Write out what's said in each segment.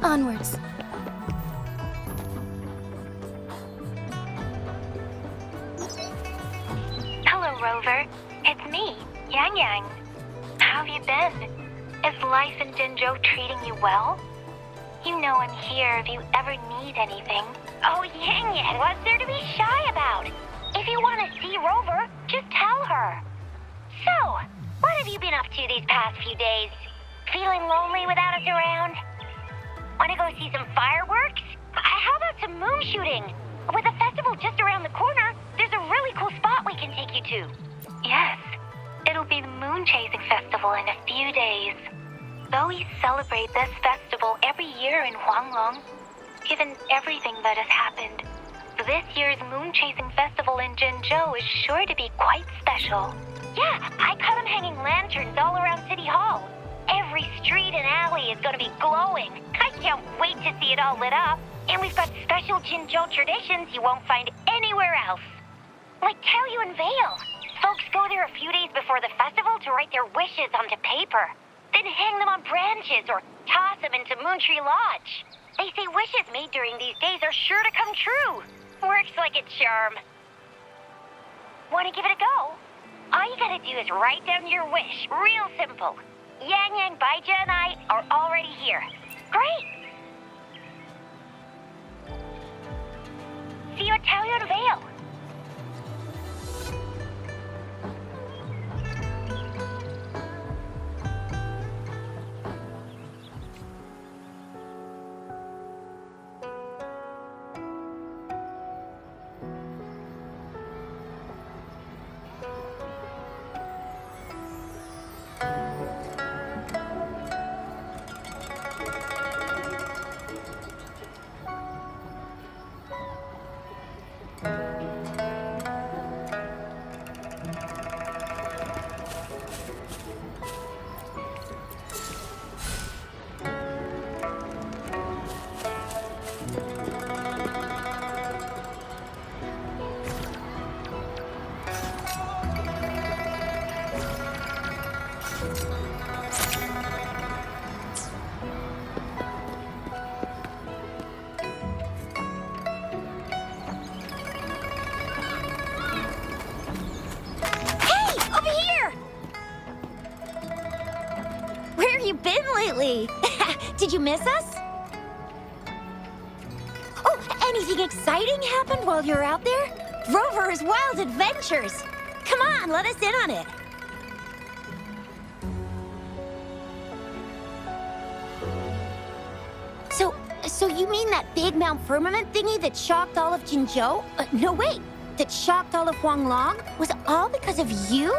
Onwards. Hello, Rover. It's me, Yang Yang. How have you been? Is life in Jinzhou treating you well? You know I'm here if you ever need anything. Oh, Yang Yang, what's there to be shy about? If you want to see Rover, just tell her. So, what have you been up to these past few days? Feeling lonely without us around? Want to go see some fireworks? How about some moon shooting? With the festival just around the corner, there's a really cool spot we can take you to. Yes, it'll be the Moon Chasing Festival in a few days. Though we celebrate this festival every year in Huanglong, given everything that has happened, this year's Moon Chasing Festival in Jinzhou is sure to be quite special. Yeah, I caught them hanging lanterns all around City Hall. Every street and alley is going to be glowing. I can't wait to see it all lit up. And we've got special Jinzhou traditions you won't find anywhere else. Like Taoyuan Veil. Folks go there a few days before the festival to write their wishes onto paper. Then hang them on branches or toss them into Moontree Lodge. They say wishes made during these days are sure to come true. Works like a charm. Want to give it a go? All you gotta do is write down your wish. Real simple. Yang Yang, Baija, and I are already here. Great! See you at Taoyuan Veil. Lately. Did you miss us? Oh, anything exciting happened while you're out there? Rover's Wild Adventures. Come on, let us in on it. So you mean that big Mount Firmament thingy that shocked all of Jinzhou? No, wait. That shocked all of Huanglong was all because of you?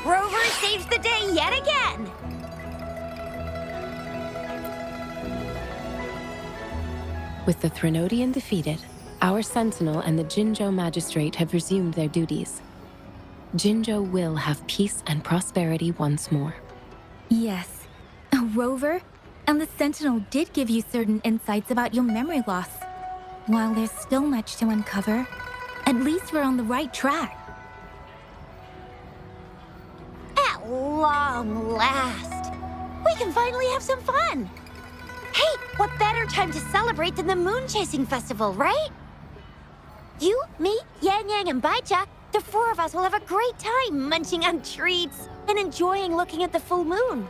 Rover saves the day yet again! With the Threnodian defeated, our Sentinel and the Jinzhou Magistrate have resumed their duties. Jinzhou will have peace and prosperity once more. Yes. Rover, and the Sentinel did give you certain insights about your memory loss. While there's still much to uncover, at least we're on the right track. At long last, we can finally have some fun. Hey, what better time to celebrate than the Moon Chasing Festival, right? You, me, Yang Yang, and Baija, the four of us will have a great time munching on treats and enjoying looking at the full moon.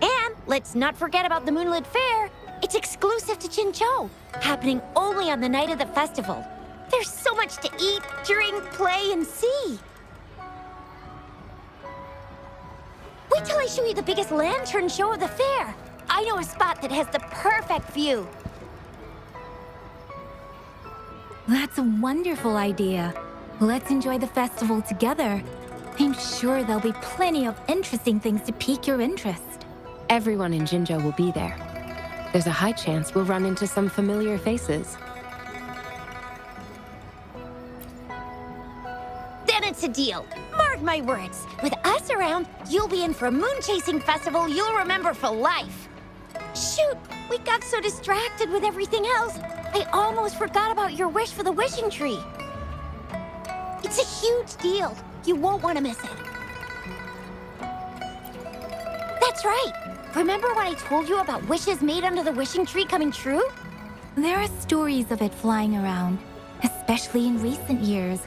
And let's not forget about the Moonlit Fair. It's exclusive to Jinzhou, happening only on the night of the festival. There's so much to eat, drink, play, and see. Wait till I show you the biggest lantern show of the fair. I know a spot that has the perfect view. That's a wonderful idea. Let's enjoy the festival together. I'm sure there'll be plenty of interesting things to pique your interest. Everyone in Jinzhou will be there. There's a high chance we'll run into some familiar faces. Then it's a deal. Mark my words. With us around, you'll be in for a moon-chasing festival you'll remember for life. Shoot, we got so distracted with everything else, I almost forgot about your wish for the wishing tree. It's a huge deal. You won't want to miss it. That's right. Remember when I told you about wishes made under the wishing tree coming true? There are stories of it flying around, especially in recent years.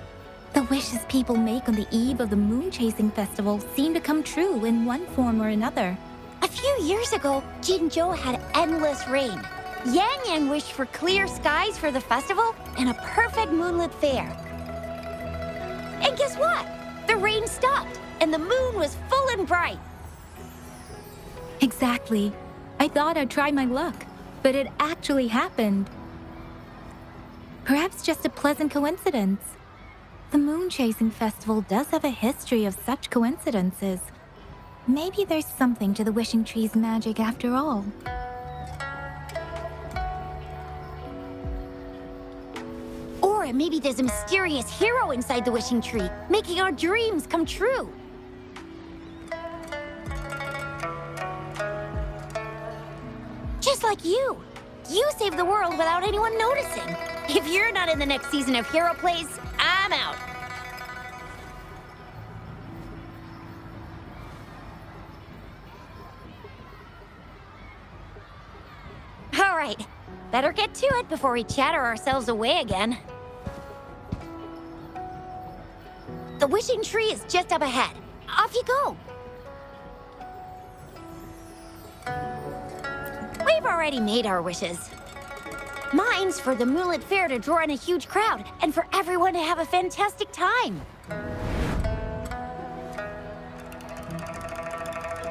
The wishes people make on the eve of the moon-chasing festival seem to come true in one form or another. A few years ago, Jinzhou had endless rain. Yang Yang wished for clear skies for the festival and a perfect moonlit fair. And guess what? The rain stopped, and the moon was full and bright. Exactly. I thought I'd try my luck, but it actually happened. Perhaps just a pleasant coincidence. The moon-chasing festival does have a history of such coincidences. Maybe there's something to the wishing tree's magic after all. Or maybe there's a mysterious hero inside the wishing tree, making our dreams come true. Just like you. You saved the world without anyone noticing. If you're not in the next season of Hero Plays, I'm out. All right, better get to it before we chatter ourselves away again. The wishing tree is just up ahead. Off you go. We've already made our wishes. Mine's for the Moonlit Fair to draw in a huge crowd and for everyone to have a fantastic time.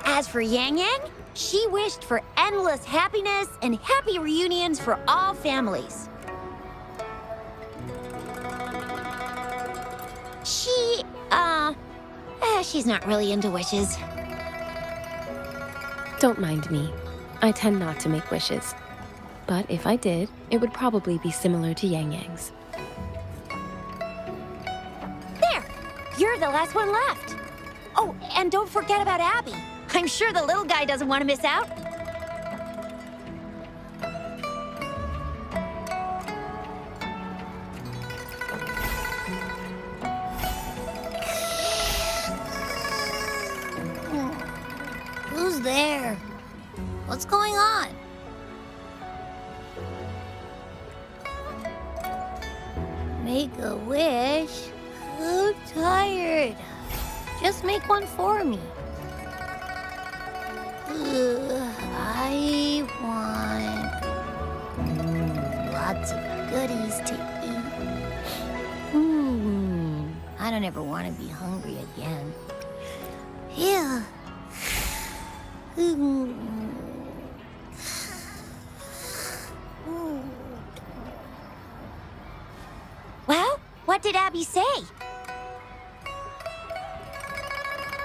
As for Yang Yang, she wished for endless happiness and happy reunions for all families. She's not really into wishes. Don't mind me. I tend not to make wishes. But if I did, it would probably be similar to Yang Yang's. There! You're the last one left. Oh, and don't forget about Abby. I'm sure the little guy doesn't want to miss out. Who's there? What's going on? Make a wish? I'm tired. Just make one for me. I want lots of goodies to eat. I don't ever want to be hungry again. Yeah. Well, what did Abby say?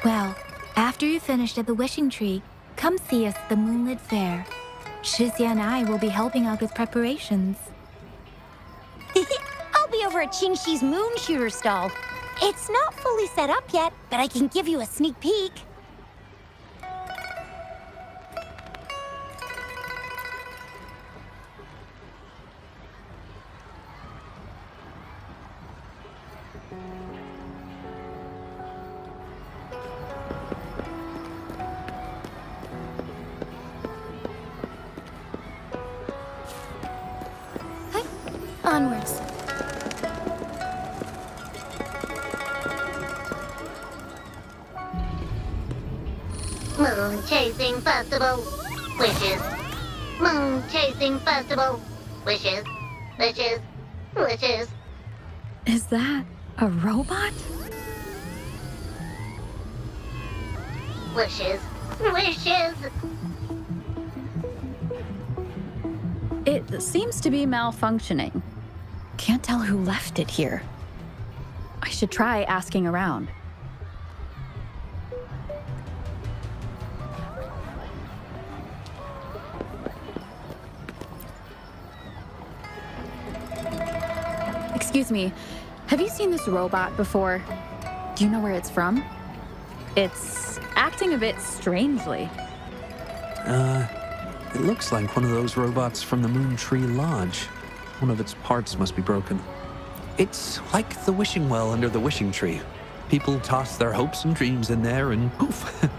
Well, after you finished at the wishing tree, come see us at the Moonlit Fair. Shizia and I will be helping out with preparations. I'll be over at Qingxi's moon shooter stall. It's not fully set up yet, but I can give you a sneak peek. Onwards. Moon Chasing Festival. Wishes. Moon Chasing Festival. Wishes. Wishes. Wishes. Is that a robot? Wishes. Wishes. It seems to be malfunctioning. Can't tell who left it here. I should try asking around. Excuse me, have you seen this robot before? Do you know where it's from? It's acting a bit strangely. It looks like one of those robots from the Moon Tree Lodge. One of its parts must be broken. It's like the wishing well under the wishing tree. People toss their hopes and dreams in there and poof.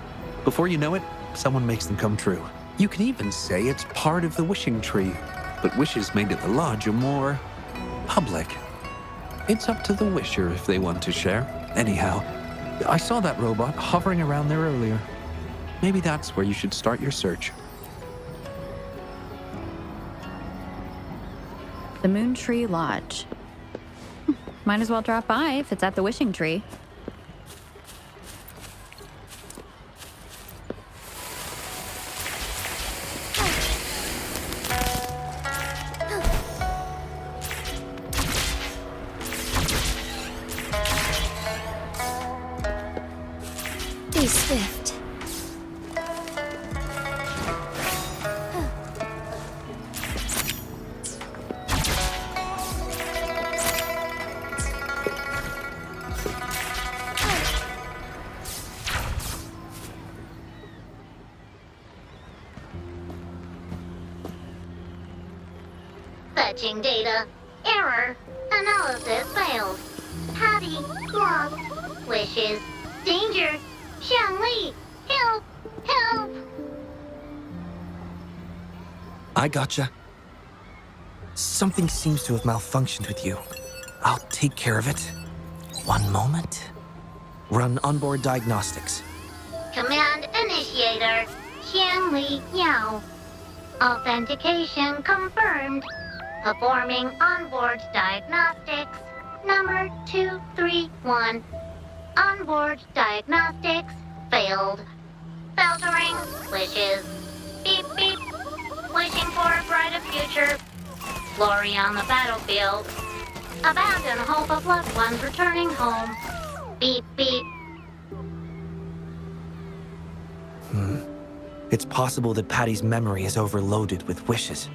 Before you know it, someone makes them come true. You can even say it's part of the wishing tree, but wishes made at the lodge are more public. It's up to the wisher if they want to share. Anyhow, I saw that robot hovering around there earlier. Maybe that's where you should start your search. The Moon Tree Lodge. Might as well drop by if it's at the wishing tree. Be swift. Fetching data. Error. Analysis failed. Patty lost. Wishes. Danger. Xiangli. Help. Help. I gotcha. Something seems to have malfunctioned with you. I'll take care of it. One moment. Run onboard diagnostics. Command initiator. Xiangli Yao. Authentication confirmed. Performing onboard diagnostics. Number 231. Onboard diagnostics failed. Filtering wishes. Beep beep. Wishing for a brighter future. Glory on the battlefield. Abandon hope of loved ones returning home. Beep beep. It's possible that Patty's memory is overloaded with wishes,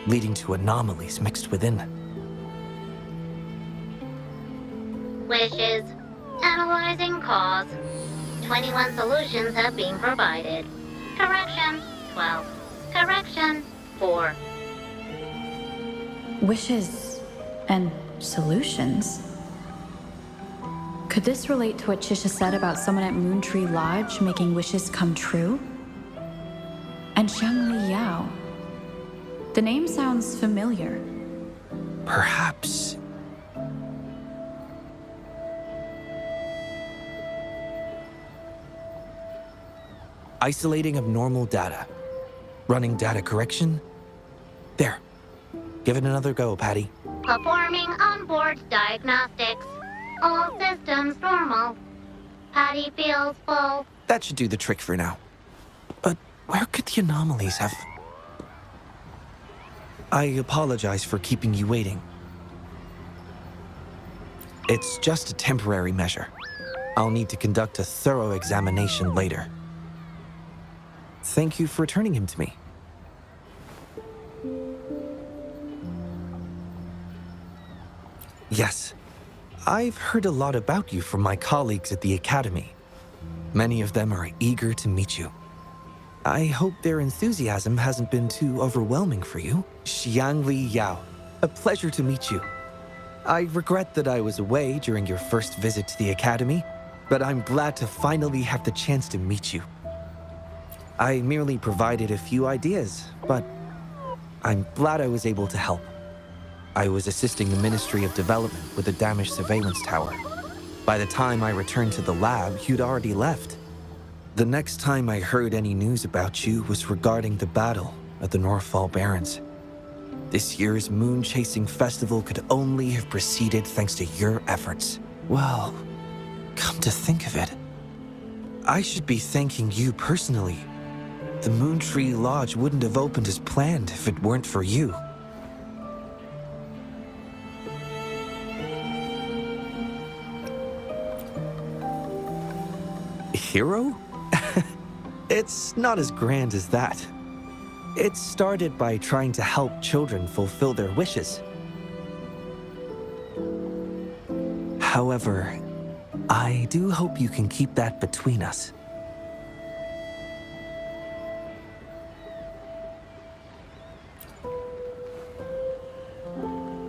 leading to anomalies mixed within. Wishes. Analyzing cause. 21 solutions have been provided. Correction, 12. Correction, 4. Wishes and solutions? Could this relate to what Chisha said about someone at Moon Tree Lodge making wishes come true? And Xiangli Yao. The name sounds familiar. Perhaps. Isolating abnormal data. Running data correction. There. Give it another go, Patty. Performing onboard diagnostics. All systems normal. Patty feels full. That should do the trick for now. But where could the anomalies have... I apologize for keeping you waiting. It's just a temporary measure. I'll need to conduct a thorough examination later. Thank you for returning him to me. Yes, I've heard a lot about you from my colleagues at the Academy. Many of them are eager to meet you. I hope their enthusiasm hasn't been too overwhelming for you. Xiangli Yao, a pleasure to meet you. I regret that I was away during your first visit to the Academy, but I'm glad to finally have the chance to meet you. I merely provided a few ideas, but I'm glad I was able to help. I was assisting the Ministry of Development with a damaged surveillance tower. By the time I returned to the lab, you'd already left. The next time I heard any news about you was regarding the battle at the Northfall Barrens. This year's moon chasing festival could only have proceeded thanks to your efforts. Well, come to think of it, I should be thanking you personally. The Moon Tree Lodge wouldn't have opened as planned if it weren't for you. Hero? It's not as grand as that. It started by trying to help children fulfill their wishes. However, I do hope you can keep that between us.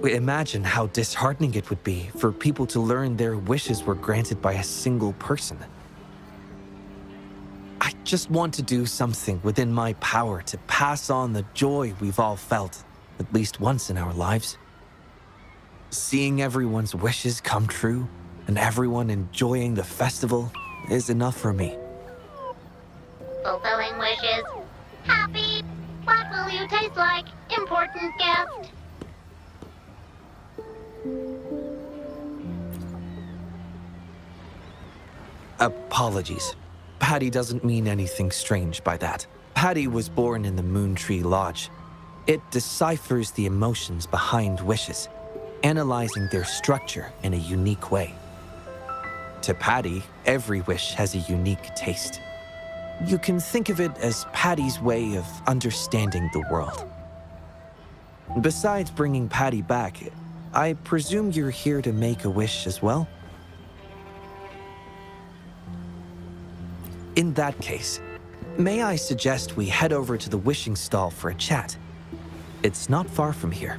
Imagine how disheartening it would be for people to learn their wishes were granted by a single person. I just want to do something within my power to pass on the joy we've all felt, at least once in our lives. Seeing everyone's wishes come true and everyone enjoying the festival is enough for me. Fulfilling wishes. Happy. What will you taste like? Important guest. Apologies. Patty doesn't mean anything strange by that. Patty was born in the Moon Tree Lodge. It deciphers the emotions behind wishes, analyzing their structure in a unique way. To Patty, every wish has a unique taste. You can think of it as Patty's way of understanding the world. Besides bringing Patty back, I presume you're here to make a wish as well? In that case, may I suggest we head over to the wishing stall for a chat? It's not far from here.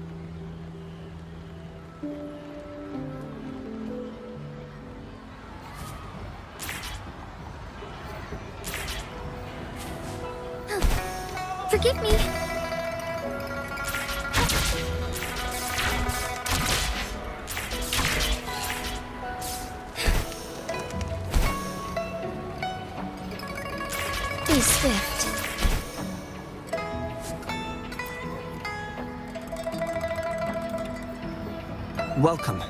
Forgive me. Be swift. Welcome.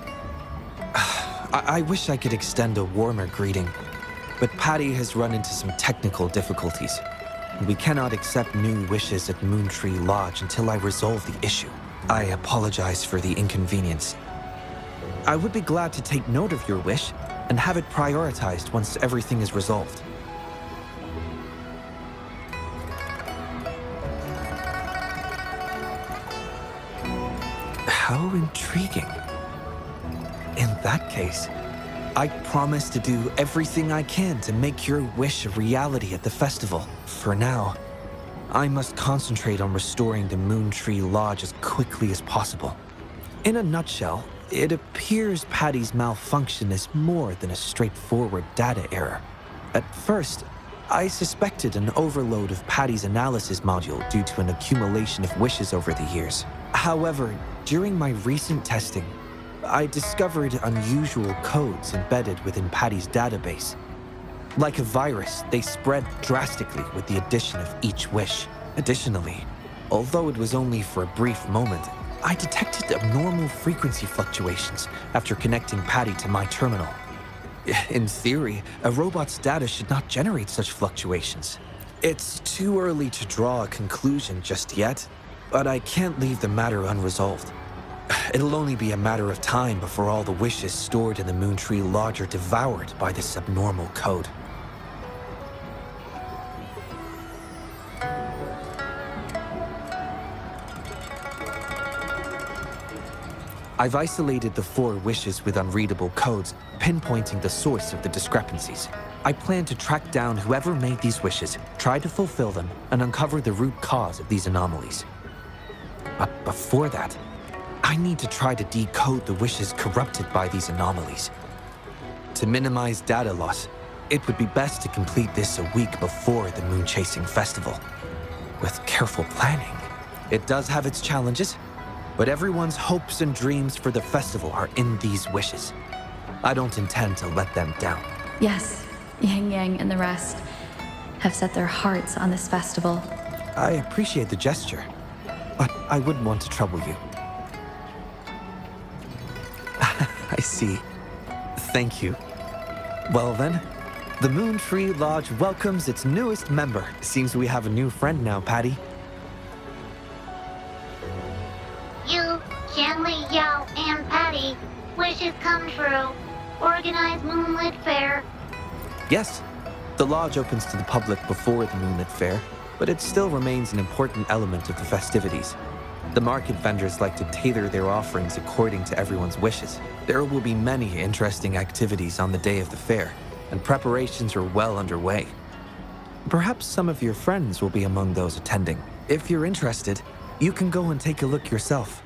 I wish I could extend a warmer greeting, but Patty has run into some technical difficulties. We cannot accept new wishes at Moon Tree Lodge until I resolve the issue. I apologize for the inconvenience. I would be glad to take note of your wish and have it prioritized once everything is resolved. How intriguing. In that case, I promise to do everything I can to make your wish a reality at the festival. For now, I must concentrate on restoring the Moon Tree Lodge as quickly as possible. In a nutshell, it appears Patty's malfunction is more than a straightforward data error. At first, I suspected an overload of Patty's analysis module due to an accumulation of wishes over the years. However, during my recent testing, I discovered unusual codes embedded within Patty's database. Like a virus, they spread drastically with the addition of each wish. Additionally, although it was only for a brief moment, I detected abnormal frequency fluctuations after connecting Patty to my terminal. In theory, a robot's data should not generate such fluctuations. It's too early to draw a conclusion just yet, but I can't leave the matter unresolved. It'll only be a matter of time before all the wishes stored in the Moon Tree Lodge are devoured by this abnormal code. I've isolated the 4 wishes with unreadable codes, pinpointing the source of the discrepancies. I plan to track down whoever made these wishes, try to fulfill them, and uncover the root cause of these anomalies. But before that, I need to try to decode the wishes corrupted by these anomalies. To minimize data loss, it would be best to complete this a week before the Moon Chasing Festival. With careful planning, it does have its challenges, but everyone's hopes and dreams for the festival are in these wishes. I don't intend to let them down. Yes, Yang Yang and the rest have set their hearts on this festival. I appreciate the gesture. but I wouldn't want to trouble you. I see. Thank you. Well then, the Moon Tree Lodge welcomes its newest member. Seems we have a new friend now, Patty. You, Shanley, Yao, and Patty, wishes come true. Organize Moonlit Fair. Yes, the lodge opens to the public before the Moonlit Fair, but it still remains an important element of the festivities. The market vendors like to tailor their offerings according to everyone's wishes. There will be many interesting activities on the day of the fair, and preparations are well underway. Perhaps some of your friends will be among those attending. If you're interested, you can go and take a look yourself.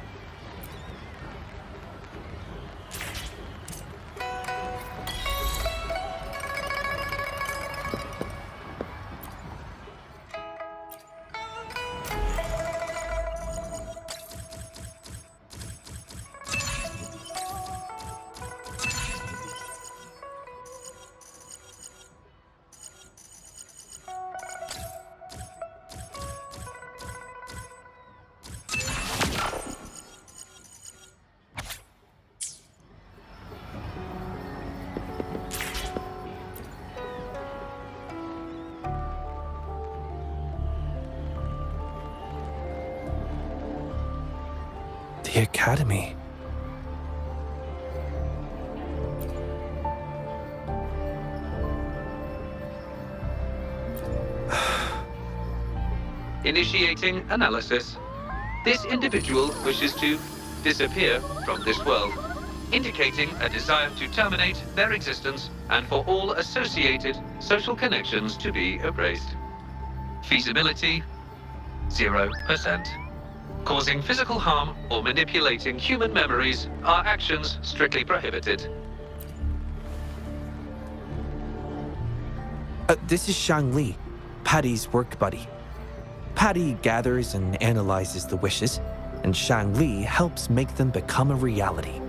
The Academy. Initiating analysis. This individual wishes to disappear from this world, indicating a desire to terminate their existence and for all associated social connections to be erased. Feasibility, 0%. Causing physical harm or manipulating human memories are actions strictly prohibited. This is Shang Li, Patty's work buddy. Patty gathers and analyzes the wishes, and Shang Li helps make them become a reality.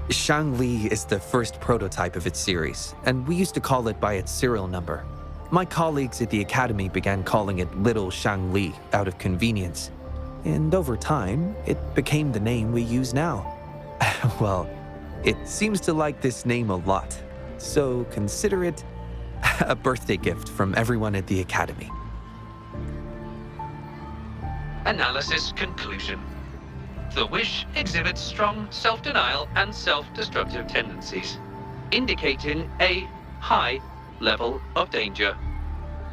Shang Li is the first prototype of its series, and we used to call it by its serial number. My colleagues at the Academy began calling it Little Shang Li out of convenience, and over time, it became the name we use now. Well, it seems to like this name a lot, so consider it a birthday gift from everyone at the Academy. Analysis conclusion. The wish exhibits strong self-denial and self-destructive tendencies, indicating a high level of danger.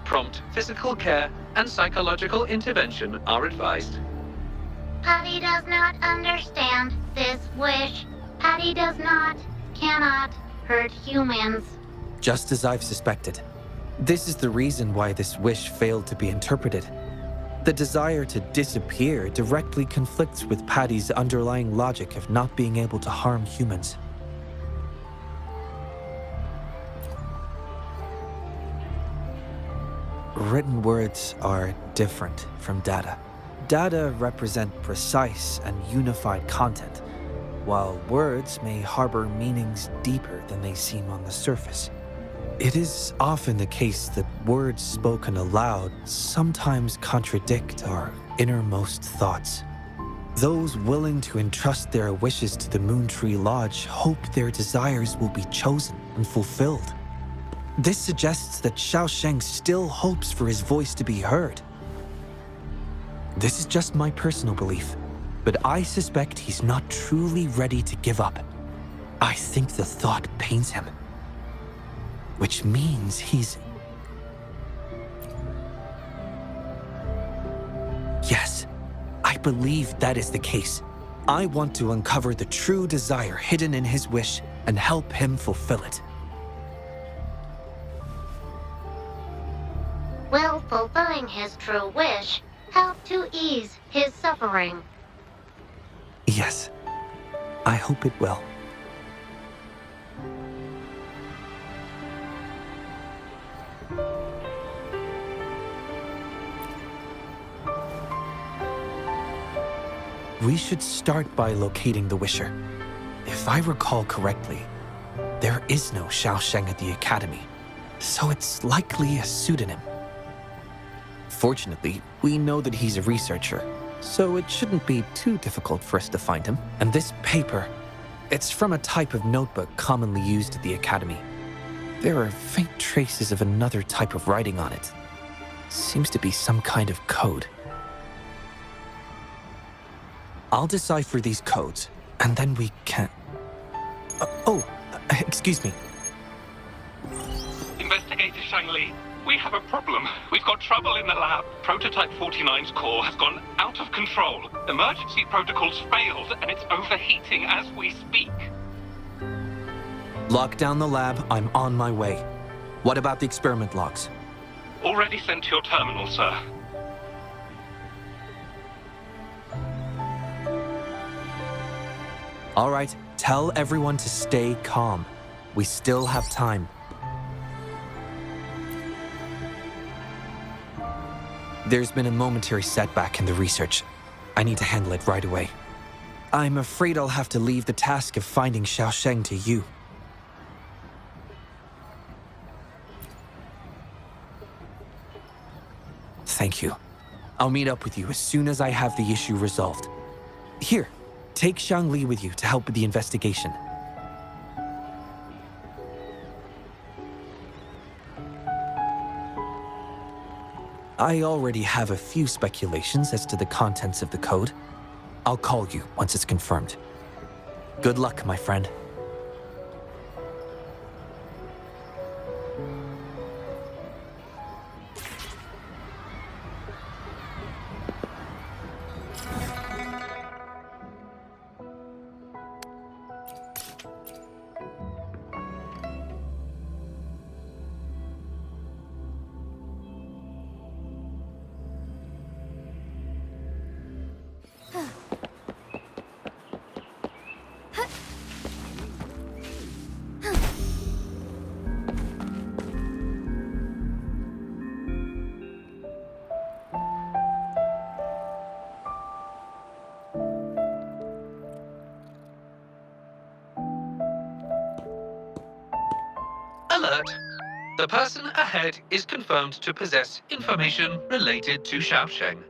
Prompt physical care and psychological intervention are advised. Patty does not understand this wish. Patty cannot hurt humans. Just as I've suspected. This is the reason why this wish failed to be interpreted. The desire to disappear directly conflicts with Patty's underlying logic of not being able to harm humans. Written words are different from data. Data represent precise and unified content, while words may harbor meanings deeper than they seem on the surface. It is often the case that words spoken aloud sometimes contradict our innermost thoughts. Those willing to entrust their wishes to the Moon Tree Lodge hope their desires will be chosen and fulfilled. This suggests that Xiaosheng still hopes for his voice to be heard. This is just my personal belief, but I suspect he's not truly ready to give up. I think the thought pains him, which means he's... Yes, I believe that is the case. I want to uncover the true desire hidden in his wish and help him fulfill it. Will fulfilling his true wish help to ease his suffering? Yes, I hope it will. We should start by locating the Wisher. If I recall correctly, there is no Xiaosheng at the Academy, so it's likely a pseudonym. Fortunately, we know that he's a researcher, so it shouldn't be too difficult for us to find him. And this paper, it's from a type of notebook commonly used at the Academy. There are faint traces of another type of writing on it. Seems to be some kind of code. I'll decipher these codes, and then we can... excuse me. Investigator Shangli, we have a problem. We've got trouble in the lab. Prototype 49's core has gone out of control. Emergency protocols failed, and it's overheating as we speak. Lock down the lab. I'm on my way. What about the experiment logs? Already sent to your terminal, sir. All right, tell everyone to stay calm. We still have time. There's been a momentary setback in the research. I need to handle it right away. I'm afraid I'll have to leave the task of finding Xiaosheng to you. Thank you. I'll meet up with you as soon as I have the issue resolved. Here, take Shangli with you to help with the investigation. I already have a few speculations as to the contents of the code. I'll call you once it's confirmed. Good luck, my friend. Alert! The person ahead is confirmed to possess information related to Xiaosheng.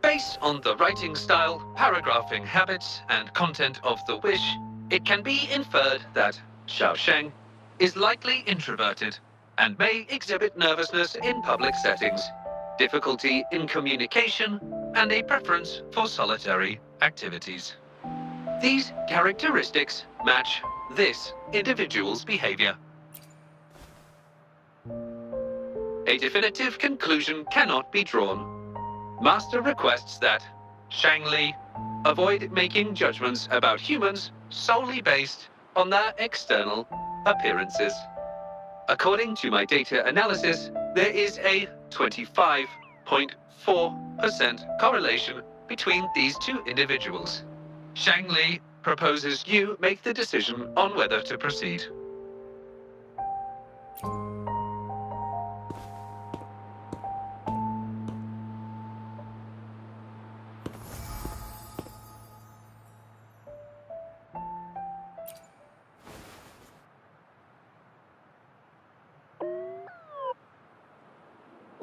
Based on the writing style, paragraphing habits, and content of the wish, it can be inferred that Xiaosheng is likely introverted and may exhibit nervousness in public settings, difficulty in communication, and a preference for solitary activities. These characteristics match this individual's behavior. A definitive conclusion cannot be drawn. Master requests that Shangli avoid making judgments about humans solely based on their external appearances. According to my data analysis, there is a 25.4% correlation between these two individuals. Shangli proposes you make the decision on whether to proceed.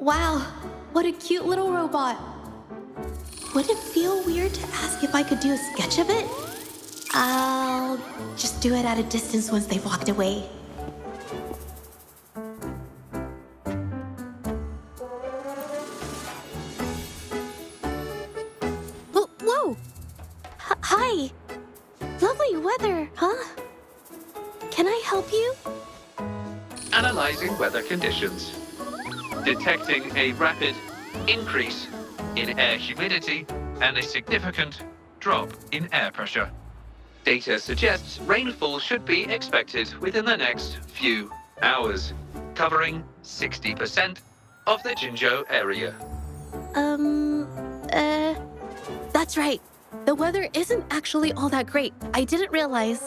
Wow, what a cute little robot. Would it feel weird to ask if I could do a sketch of it? I'll just do it at a distance once they've walked away. Whoa! Hi! Lovely weather, huh? Can I help you? Analyzing weather conditions. Detecting a rapid increase in air humidity and a significant drop in air pressure. Data suggests rainfall should be expected within the next few hours, covering 60% of the Jinzhou area. That's right. The weather isn't actually all that great. I didn't realize.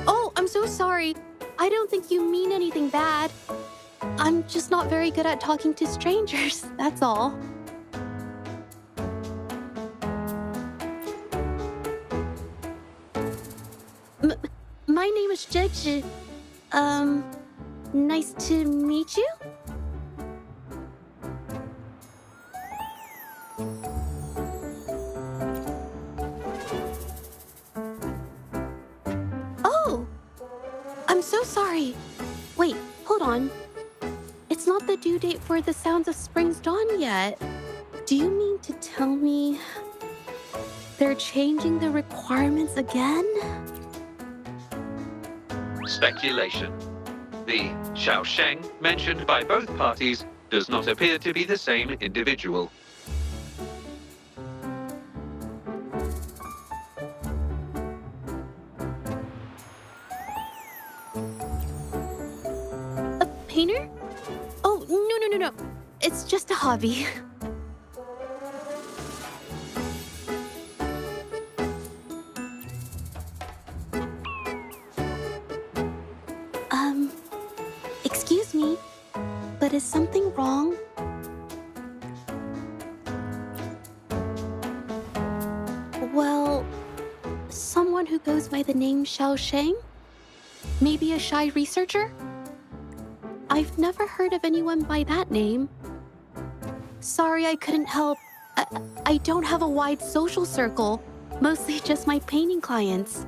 Oh, I'm so sorry. I don't think you mean anything bad. I'm just not very good at talking to strangers, that's all. My name is Zhezhi. Nice to meet you? Oh! I'm so sorry. Wait, hold on. It's not the due date for The Sounds of Spring's Dawn yet. Do you mean to tell me they're changing the requirements again? Speculation. The Xiaosheng mentioned by both parties does not appear to be the same individual. A painter? Oh, no. It's just a hobby. Excuse me, but is something wrong? Well, someone who goes by the name Xiaosheng? Maybe a shy researcher? I've never heard of anyone by that name. Sorry, I couldn't help. I don't have a wide social circle, mostly just my painting clients.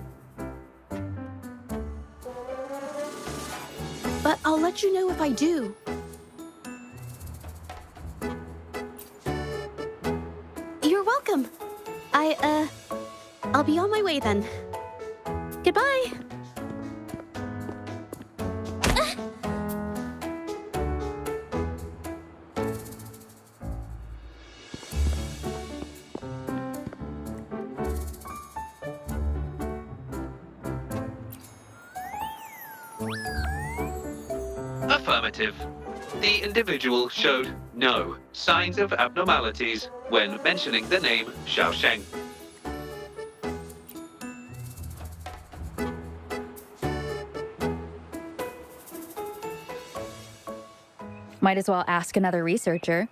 But I'll let you know if I do. You're welcome. I'll be on my way then. Goodbye. Affirmative. The individual showed no signs of abnormalities when mentioning the name Xiaosheng. Might as well ask another researcher.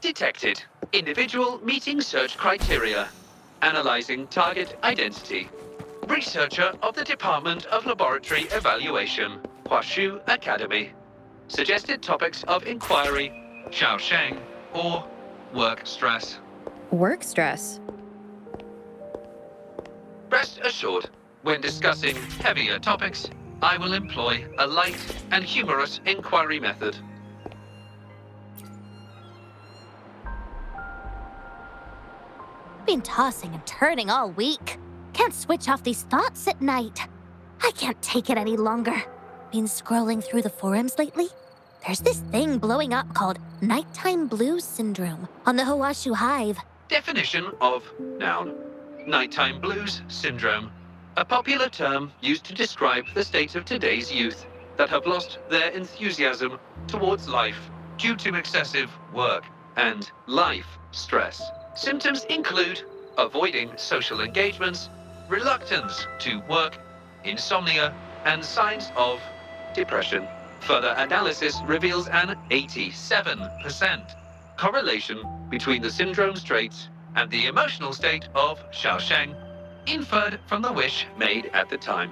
Detected. Individual meeting search criteria. Analyzing target identity. Researcher of the Department of Laboratory Evaluation, Huashu Academy. Suggested topics of inquiry, Xiaosheng, or work stress. Work stress? Rest assured, when discussing heavier topics, I will employ a light and humorous inquiry method. Been tossing and turning all week. Can't switch off these thoughts at night. I can't take it any longer. Been scrolling through the forums lately? There's this thing blowing up called nighttime blues syndrome on the Hawashu Hive. Definition of noun. Nighttime blues syndrome. A popular term used to describe the state of today's youth that have lost their enthusiasm towards life due to excessive work and life stress. Symptoms include avoiding social engagements, reluctance to work, insomnia, and signs of depression. Further analysis reveals an 87% correlation between the syndrome's traits and the emotional state of Xiaosheng, inferred from the wish made at the time.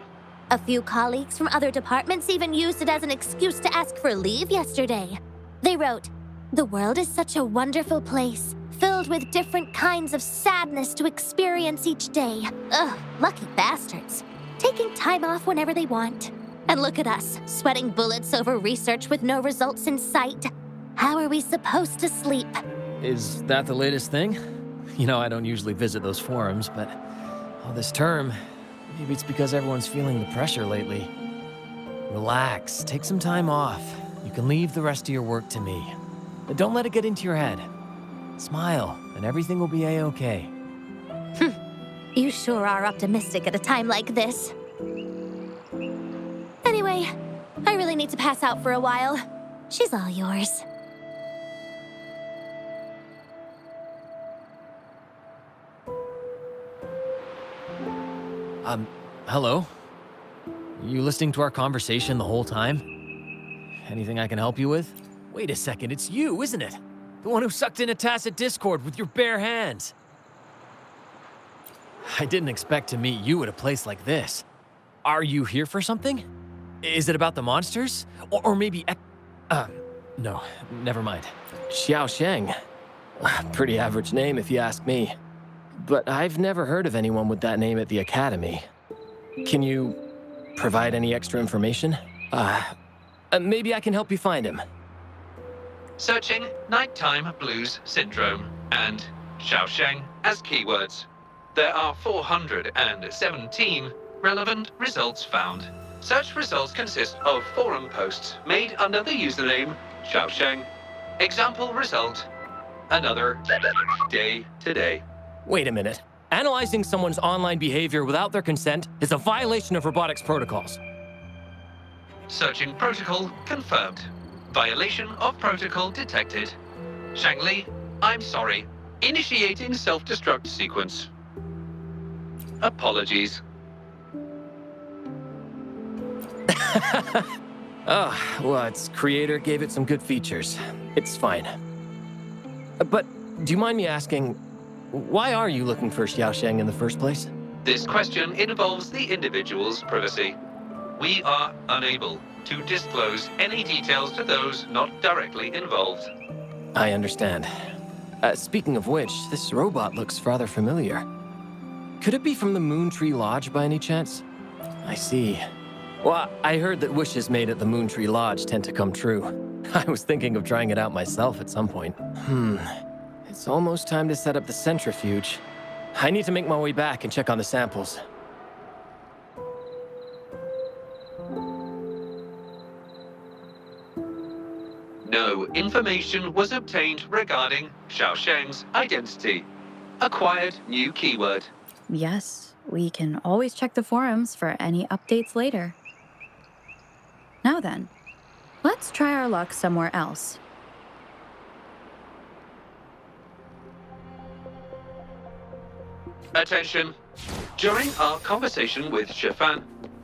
A few colleagues from other departments even used it as an excuse to ask for leave yesterday. They wrote, "The world is such a wonderful place, filled with different kinds of sadness to experience each day. Ugh, lucky bastards. Taking time off whenever they want. And look at us, sweating bullets over research with no results in sight. How are we supposed to sleep?" Is that the latest thing? You know, I don't usually visit those forums, but this term, maybe it's because everyone's feeling the pressure lately. Relax, take some time off. You can leave the rest of your work to me. But don't let it get into your head. Smile, and everything will be a-okay. You sure are optimistic at a time like this. Anyway, I really need to pass out for a while. She's all yours. Hello? You listening to our conversation the whole time? Anything I can help you with? Wait a second, it's you, isn't it? The one who sucked in a tacit discord with your bare hands. I didn't expect to meet you at a place like this. Are you here for something? Is it about the monsters? Or maybe... no, never mind. Xiao Sheng. Pretty average name if you ask me. But I've never heard of anyone with that name at the Academy. Can you provide any extra information? Maybe I can help you find him. Searching nighttime blues syndrome and Xiao Sheng as keywords. There are 417 relevant results found. Such results consist of forum posts made under the username Xiao Sheng. Example result, another day today. Wait a minute. Analyzing someone's online behavior without their consent is a violation of robotics protocols. Searching protocol confirmed. Violation of protocol detected. Shang Li, I'm sorry. Initiating self-destruct sequence. Apologies. Well, its creator gave it some good features. It's fine. But do you mind me asking, why are you looking for Xiao Sheng in the first place? This question involves the individual's privacy. We are unable to disclose any details to those not directly involved. I understand. Speaking of which, this robot looks rather familiar. Could it be from the Moon Tree Lodge by any chance? I see. Well, I heard that wishes made at the Moon Tree Lodge tend to come true. I was thinking of trying it out myself at some point. It's almost time to set up the centrifuge. I need to make my way back and check on the samples. No information was obtained regarding Xiao Sheng's identity. Acquired new keyword. Yes, we can always check the forums for any updates later. Now then, let's try our luck somewhere else. Attention. During our conversation with Shifan,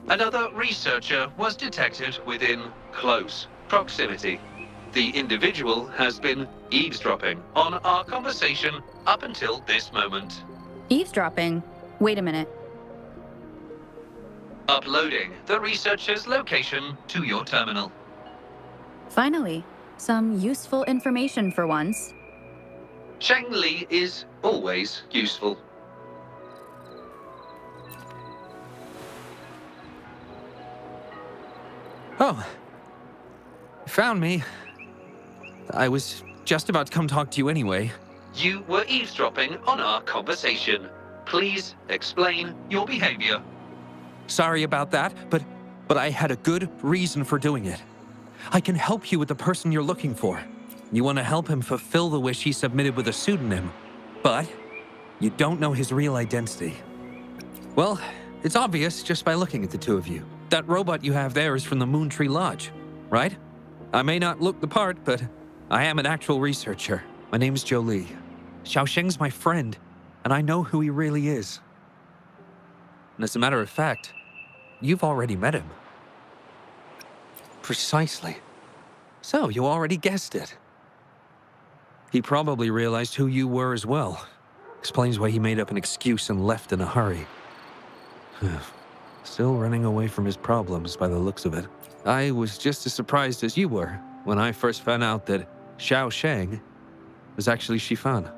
another researcher was detected within close proximity. The individual has been eavesdropping on our conversation up until this moment. Eavesdropping? Wait a minute. Uploading the researcher's location to your terminal. Finally, some useful information for once. Shang Li is always useful. Oh. You found me. I was just about to come talk to you anyway. You were eavesdropping on our conversation. Please explain your behavior. Sorry about that, but I had a good reason for doing it. I can help you with the person you're looking for. You want to help him fulfill the wish he submitted with a pseudonym, but you don't know his real identity. Well, it's obvious just by looking at the two of you. That robot you have there is from the Moon Tree Lodge, right? I may not look the part, but I am an actual researcher. My name's Jolie. Xiao Sheng's my friend, and I know who he really is. And as a matter of fact, you've already met him. Precisely. So, you already guessed it. He probably realized who you were as well. Explains why he made up an excuse and left in a hurry. Still running away from his problems by the looks of it. I was just as surprised as you were when I first found out that Xiao Sheng was actually Shifan.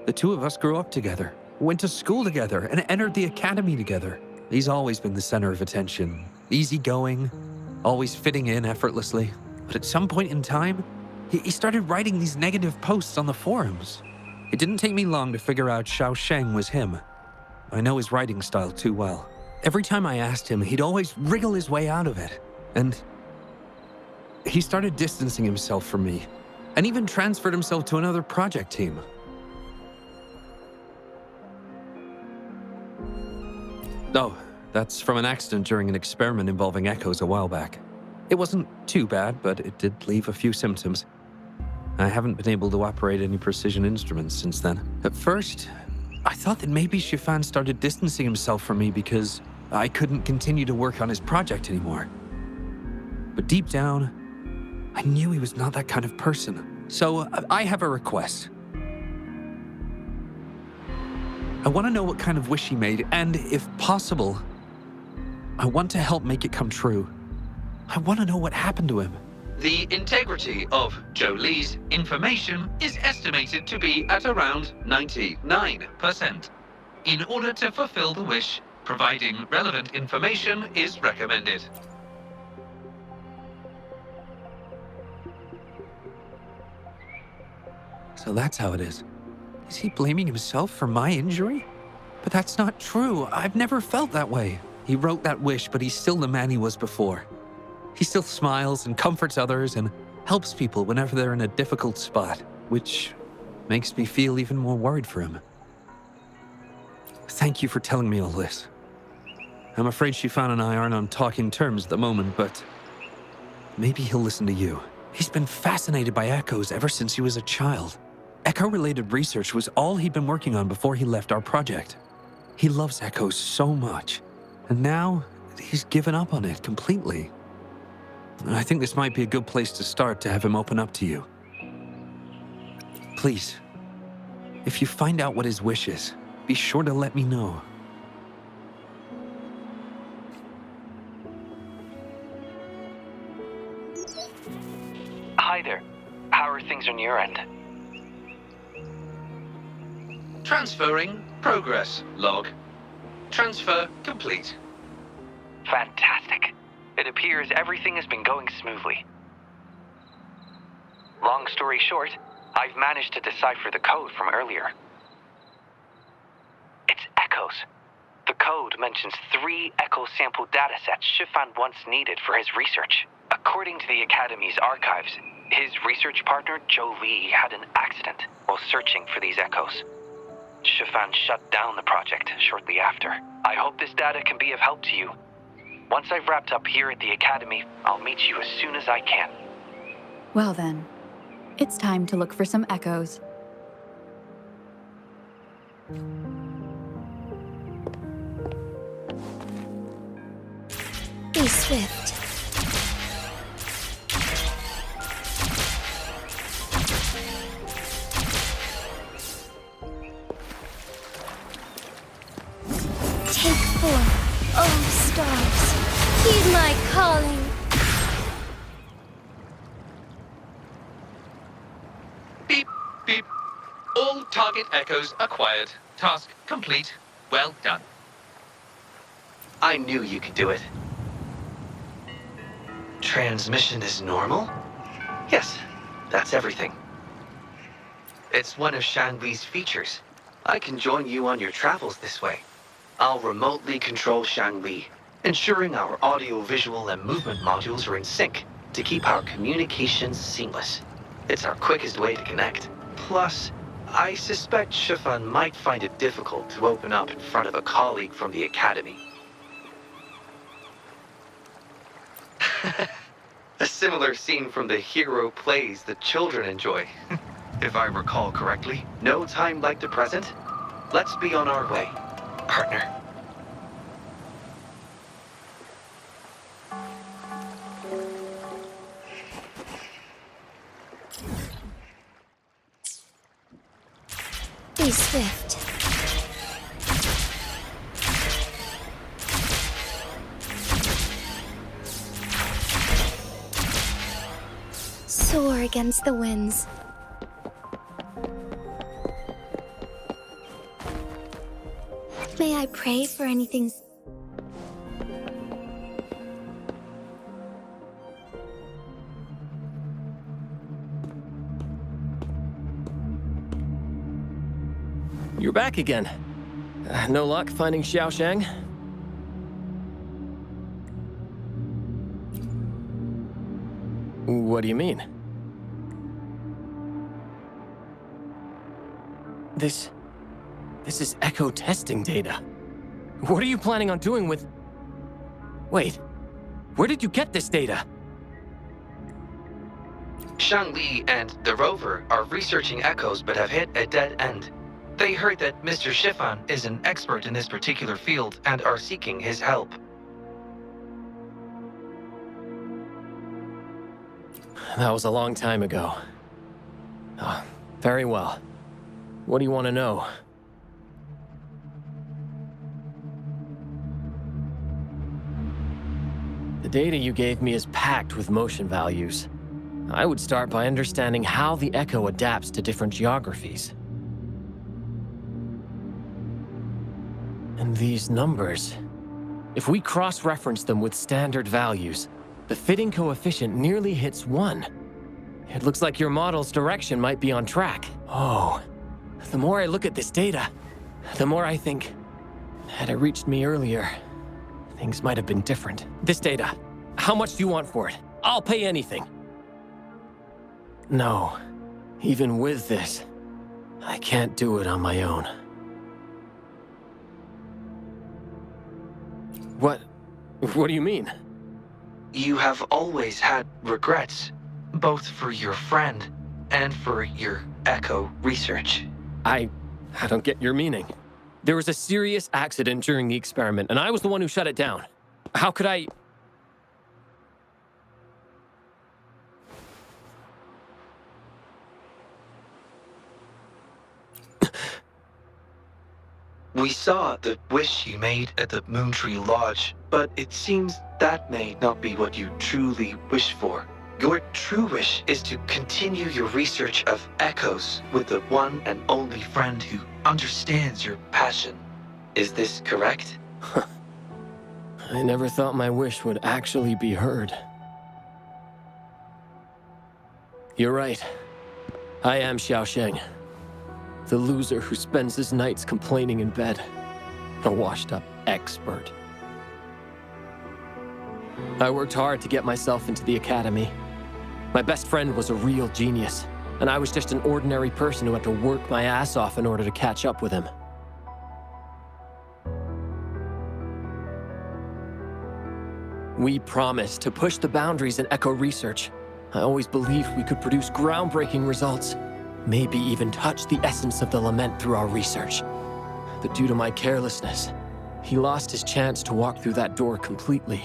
The two of us grew up together, went to school together, and entered the academy together. He's always been the center of attention. Easygoing, always fitting in effortlessly. But at some point in time, he started writing these negative posts on the forums. It didn't take me long to figure out Xiao Sheng was him. I know his writing style too well. Every time I asked him, he'd always wriggle his way out of it. And he started distancing himself from me, and even transferred himself to another project team. Oh, that's from an accident during an experiment involving echoes a while back. It wasn't too bad, but it did leave a few symptoms. I haven't been able to operate any precision instruments since then. At first, I thought that maybe Shifan started distancing himself from me because I couldn't continue to work on his project anymore. But deep down, I knew he was not that kind of person. So I have a request. I want to know what kind of wish he made, and if possible, I want to help make it come true. I want to know what happened to him. The integrity of Jolie's information is estimated to be at around 99%. In order to fulfill the wish, providing relevant information is recommended. So that's how it is. Is he blaming himself for my injury? But that's not true. I've never felt that way. He wrote that wish, but he's still the man he was before. He still smiles and comforts others and helps people whenever they're in a difficult spot, which makes me feel even more worried for him. Thank you for telling me all this. I'm afraid Shifan and I aren't on talking terms at the moment, but maybe he'll listen to you. He's been fascinated by echoes ever since he was a child. Echo-related research was all he'd been working on before he left our project. He loves echoes so much, and now he's given up on it completely. I think this might be a good place to start to have him open up to you. Please, if you find out what his wish is, be sure to let me know. Hi there. How are things on your end? Transferring progress log. Transfer complete. Fantastic. It appears everything has been going smoothly. Long story short, I've managed to decipher the code from earlier. It's echoes. The code mentions 3 echo sample datasets Shifan once needed for his research. According to the Academy's archives, his research partner, Jolie, had an accident while searching for these echoes. Shifan shut down the project shortly after. I hope this data can be of help to you. Once I've wrapped up here at the Academy, I'll meet you as soon as I can. Well then, it's time to look for some echoes. Be swift. Take 4. Oh, stars, heed my calling. Beep, beep. All target echoes acquired. Task complete. Well done. I knew you could do it. Transmission is normal? Yes, that's everything. It's one of Shanli's features. I can join you on your travels this way. I'll remotely control Shanli, ensuring our audio, visual, and movement modules are in sync to keep our communications seamless. It's our quickest way to connect. Plus, I suspect Shifan might find it difficult to open up in front of a colleague from the Academy. A similar scene from the hero plays the children enjoy. If I recall correctly, no time like the present. Let's be on our way, partner. Be swift. Soar against the winds. May I pray for anything? You're back again. No luck finding Xiaoshang? What do you mean? This is echo testing data. What are you planning on doing with... Wait, where did you get this data? Shanli and the rover are researching echoes but have hit a dead end. They heard that Mr. Shifan is an expert in this particular field and are seeking his help. That was a long time ago. Oh, very well. What do you want to know? The data you gave me is packed with motion values. I would start by understanding how the echo adapts to different geographies. And these numbers, if we cross-reference them with standard values, the fitting coefficient nearly hits 1. It looks like your model's direction might be on track. Oh, the more I look at this data, the more I think, had it reached me earlier, things might have been different. This data, how much do you want for it? I'll pay anything. No, even with this, I can't do it on my own. What do you mean? You have always had regrets, both for your friend and for your echo research. I don't get your meaning. There was a serious accident during the experiment, and I was the one who shut it down. How could I... We saw the wish you made at the Moontree Lodge, but it seems that may not be what you truly wish for. Your true wish is to continue your research of echoes with the one and only friend who understands your passion. Is this correct? I never thought my wish would actually be heard. You're right. I am Xiaosheng. The loser who spends his nights complaining in bed. A washed-up expert. I worked hard to get myself into the academy. My best friend was a real genius, and I was just an ordinary person who had to work my ass off in order to catch up with him. We promised to push the boundaries in echo research. I always believed we could produce groundbreaking results. Maybe even touch the essence of the lament through our research. But due to my carelessness, he lost his chance to walk through that door completely.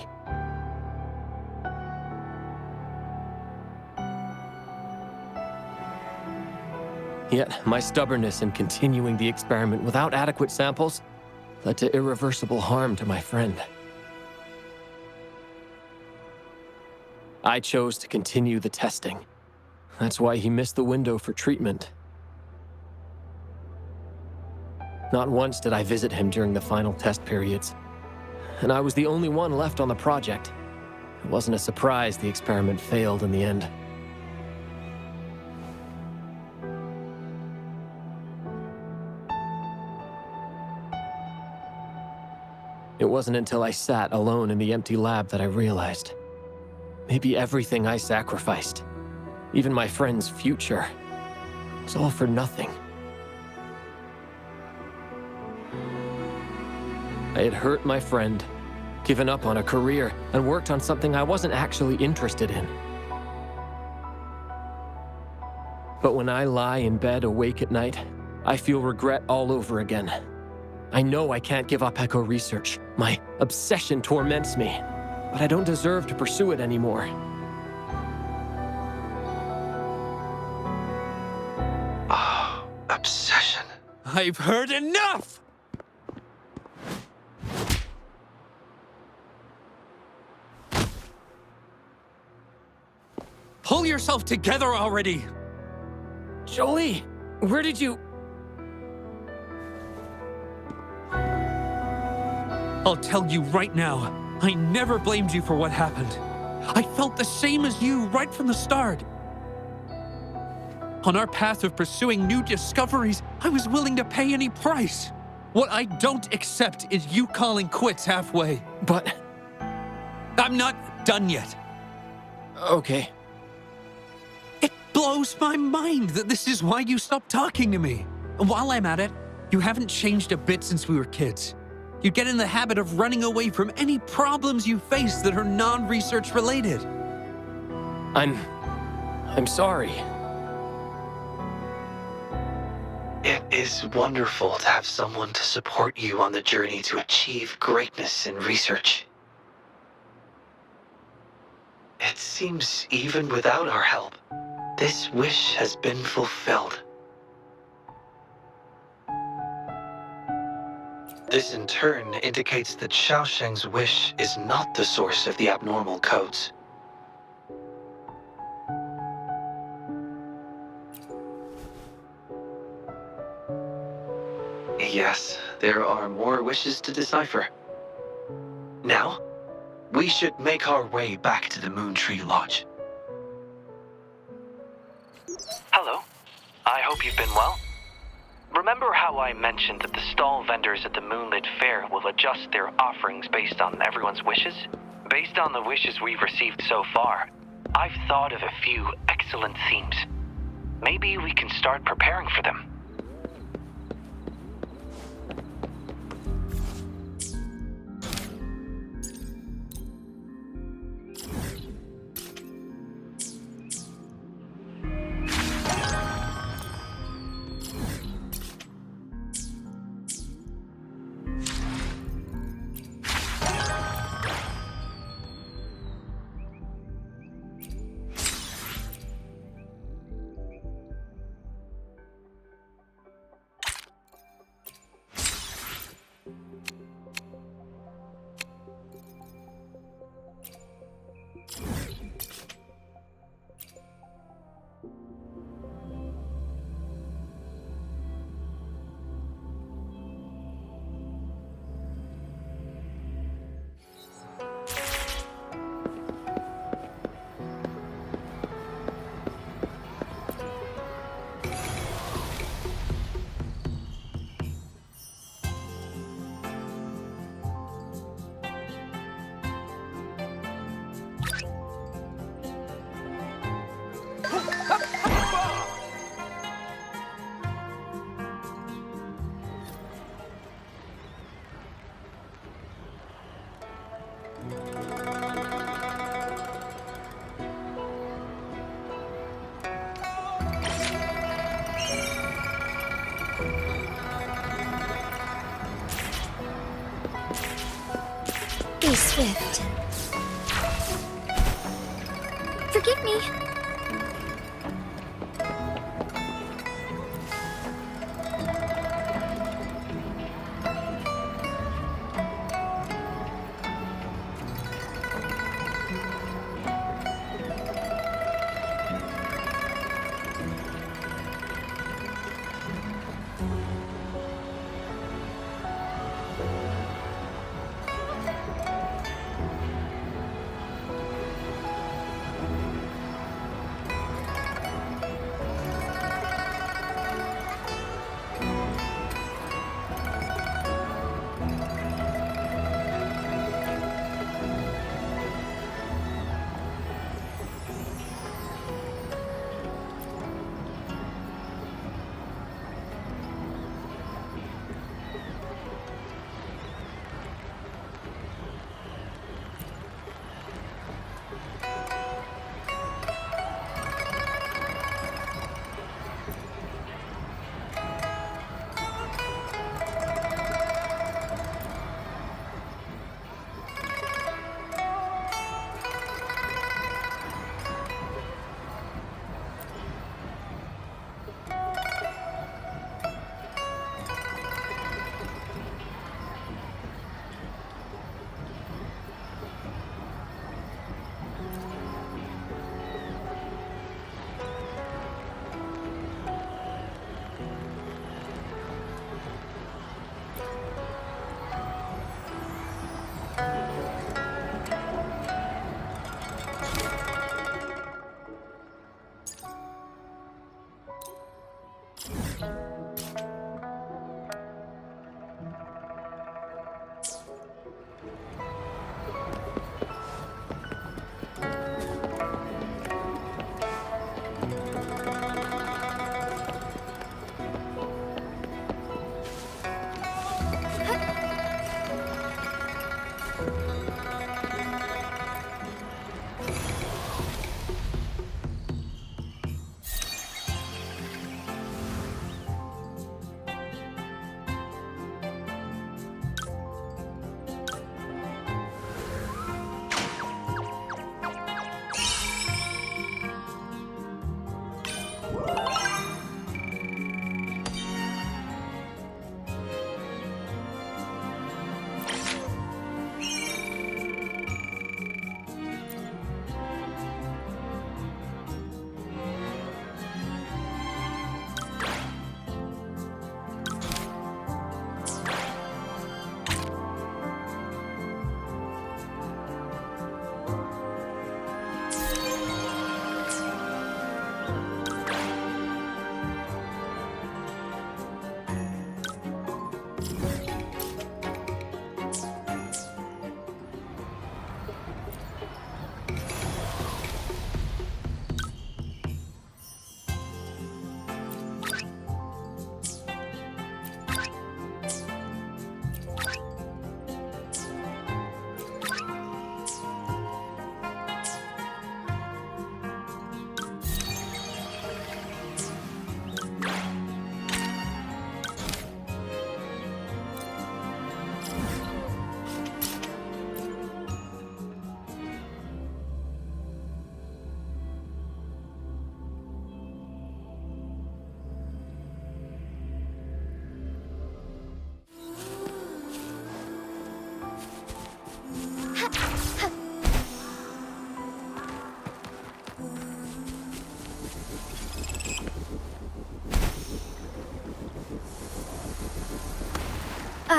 Yet, my stubbornness in continuing the experiment without adequate samples led to irreversible harm to my friend. I chose to continue the testing. That's why he missed the window for treatment. Not once did I visit him during the final test periods, and I was the only one left on the project. It wasn't a surprise the experiment failed in the end. It wasn't until I sat alone in the empty lab that I realized. Maybe everything I sacrificed, even my friend's future, was all for nothing. I had hurt my friend, given up on a career, and worked on something I wasn't actually interested in. But when I lie in bed awake at night, I feel regret all over again. I know I can't give up echo research. My obsession torments me, but I don't deserve to pursue it anymore. Obsession. I've heard enough! Pull yourself together already! Jolie, where did you... I'll tell you right now, I never blamed you for what happened. I felt the same as you right from the start. On our path of pursuing new discoveries, I was willing to pay any price. What I don't accept is you calling quits halfway. But... I'm not done yet. Okay. It blows my mind that this is why you stopped talking to me. And while I'm at it, you haven't changed a bit since we were kids. You get in the habit of running away from any problems you face that are non-research related. I'm sorry. It is wonderful to have someone to support you on the journey to achieve greatness in research. It seems even without our help, this wish has been fulfilled. This in turn indicates that Xiaosheng's wish is not the source of the abnormal codes. Yes, there are more wishes to decipher. Now, we should make our way back to the Moon Tree Lodge. Hello. I hope you've been well. Remember how I mentioned that the stall vendors at the Moonlit Fair will adjust their offerings based on everyone's wishes? Based on the wishes we've received so far, I've thought of a few excellent themes. Maybe we can start preparing for them. Be swift. Forgive me.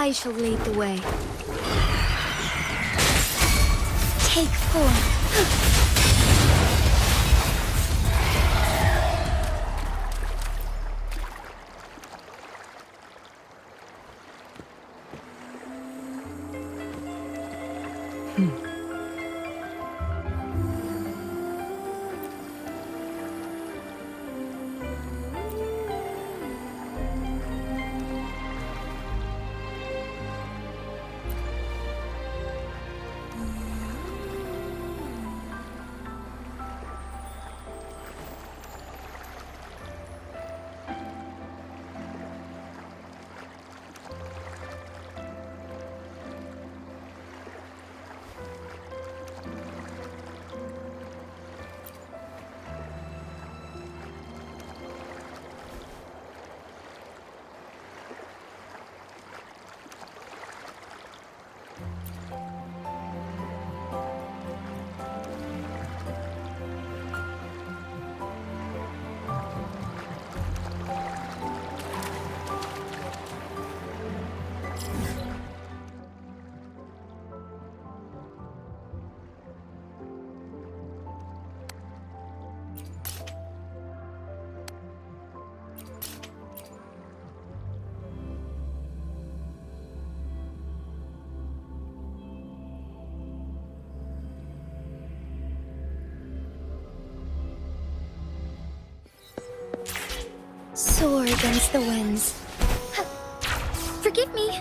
I shall lead the way. Take form. Soar against the winds. Forgive me.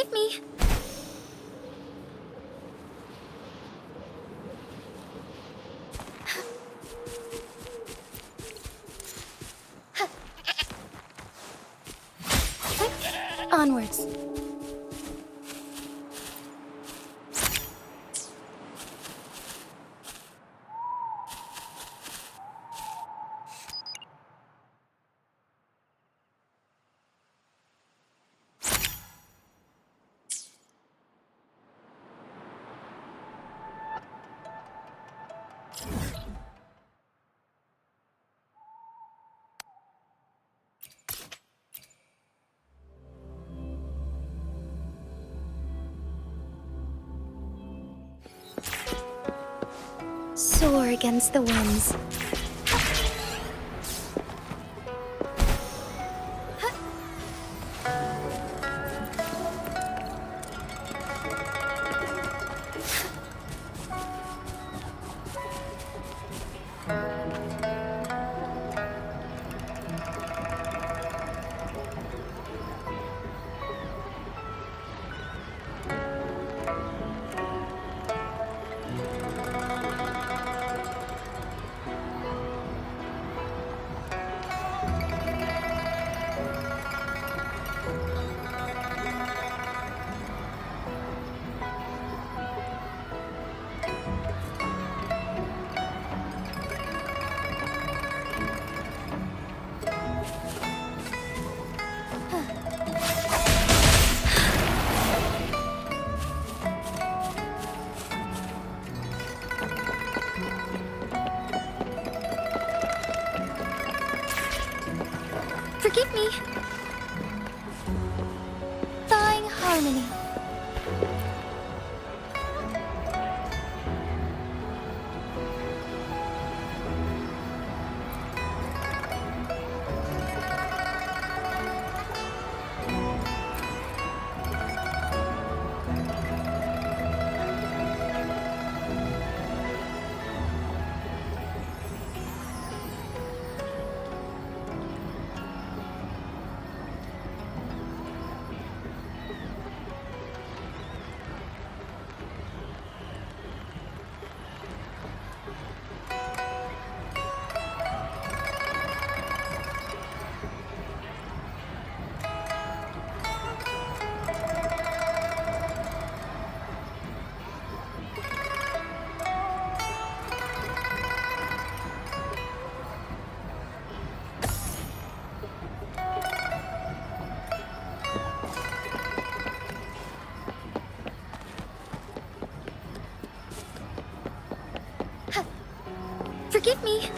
Forgive me. Onwards. Soar against the winds. Forgive me. Thawing harmony. Forgive me.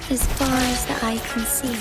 As far as the eye can see.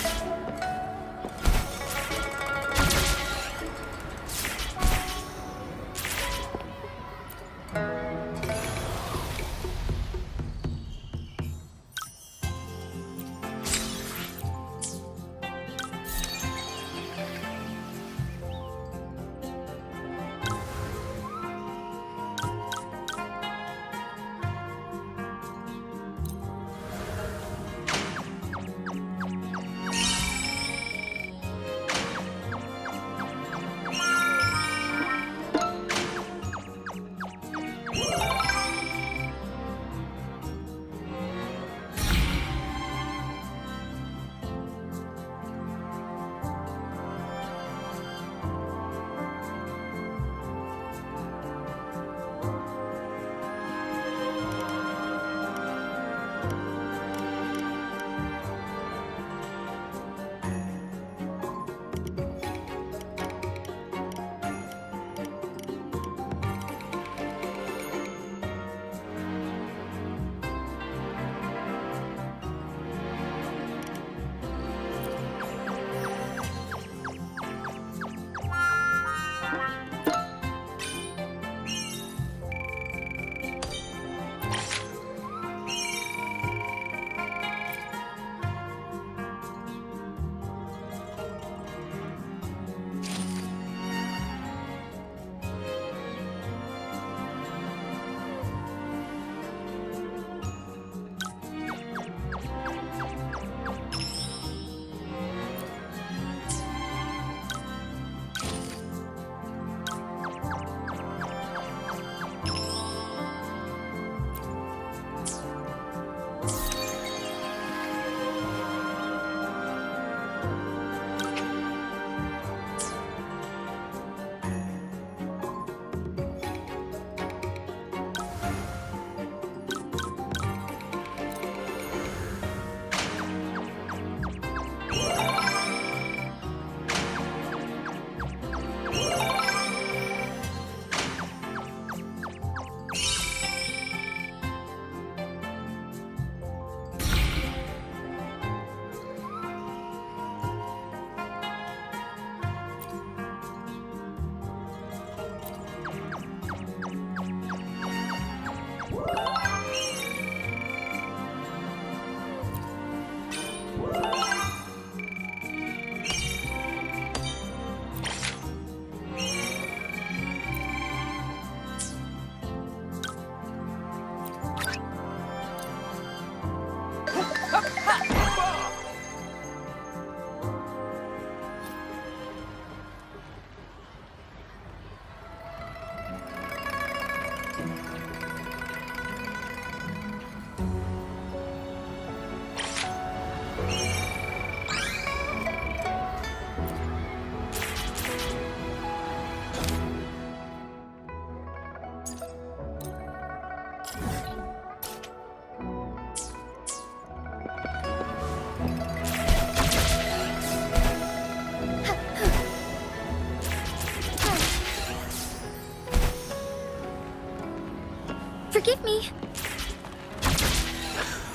Forgive me.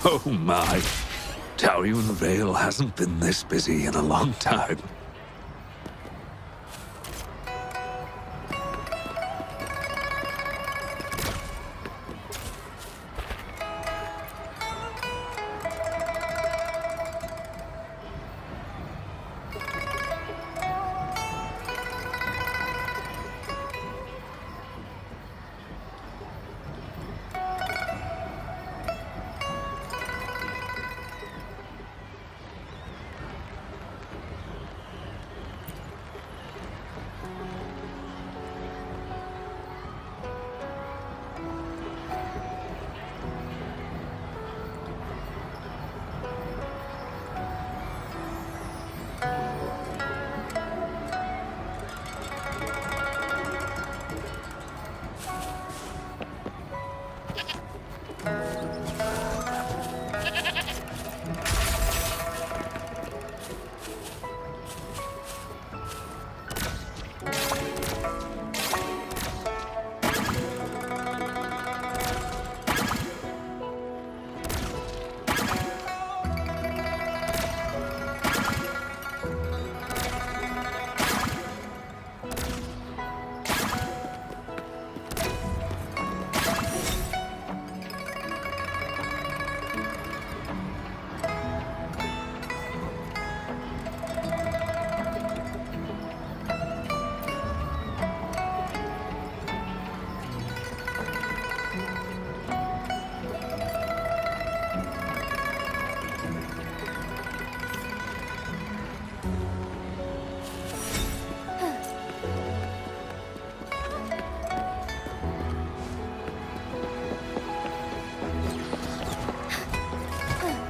Oh my. Taoyuan Vale hasn't been this busy in a long time.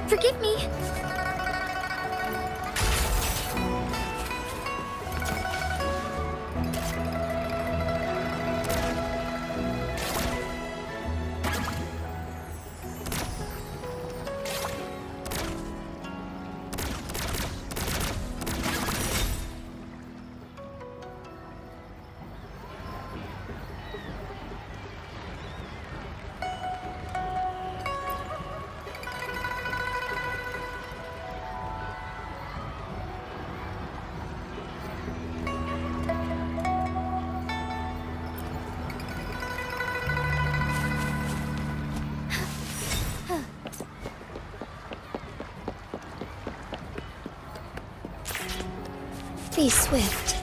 Forgive me. Be swift.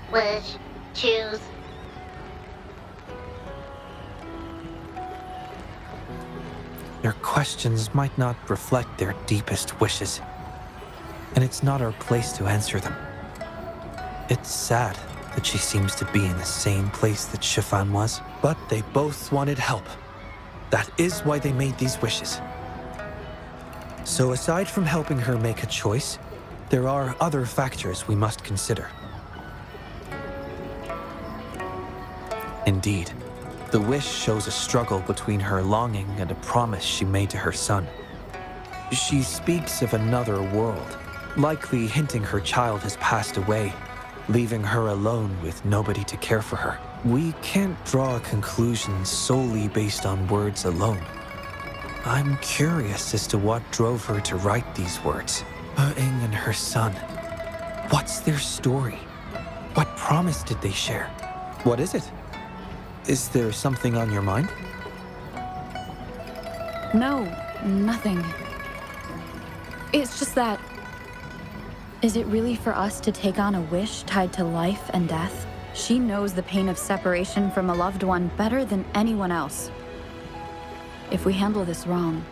Wish. Choose. Their questions might not reflect their deepest wishes, and it's not our place to answer them. It's sad that she seems to be in the same place that Shifan was, but they both wanted help. That is why they made these wishes. So aside from helping her make a choice, there are other factors we must consider. Indeed, the wish shows a struggle between her longing and a promise she made to her son. She speaks of another world, likely hinting her child has passed away, leaving her alone with nobody to care for her. We can't draw a conclusion solely based on words alone. I'm curious as to what drove her to write these words. Wuthering and her son. What's their story? What promise did they share? What is it? Is there something on your mind? No, nothing. It's just that... Is it really for us to take on a wish tied to life and death? She knows the pain of separation from a loved one better than anyone else. If we handle this wrong,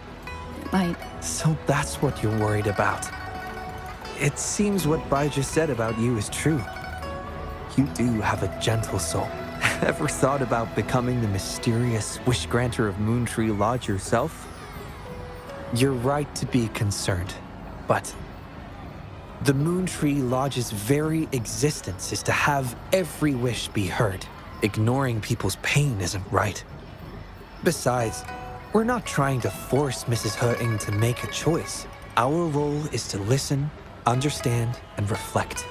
it might... So that's what you're worried about. It seems what Bai just said about you is true. You do have a gentle soul. Ever thought about becoming the mysterious wish granter of Moontree Lodge yourself? You're right to be concerned, but the Moontree Lodge's very existence is to have every wish be heard. Ignoring people's pain isn't right. Besides, we're not trying to force Mrs. Wuthering to make a choice. Our role is to listen, understand, and reflect.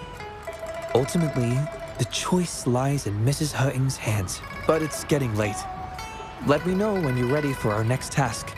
Ultimately, the choice lies in Mrs. Wuthering's hands, but it's getting late. Let me know when you're ready for our next task.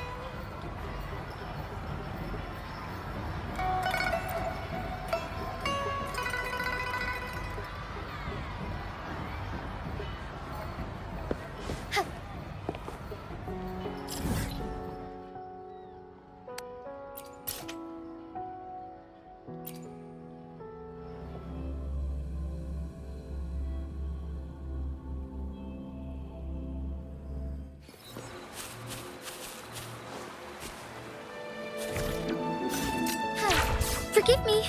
Forgive me.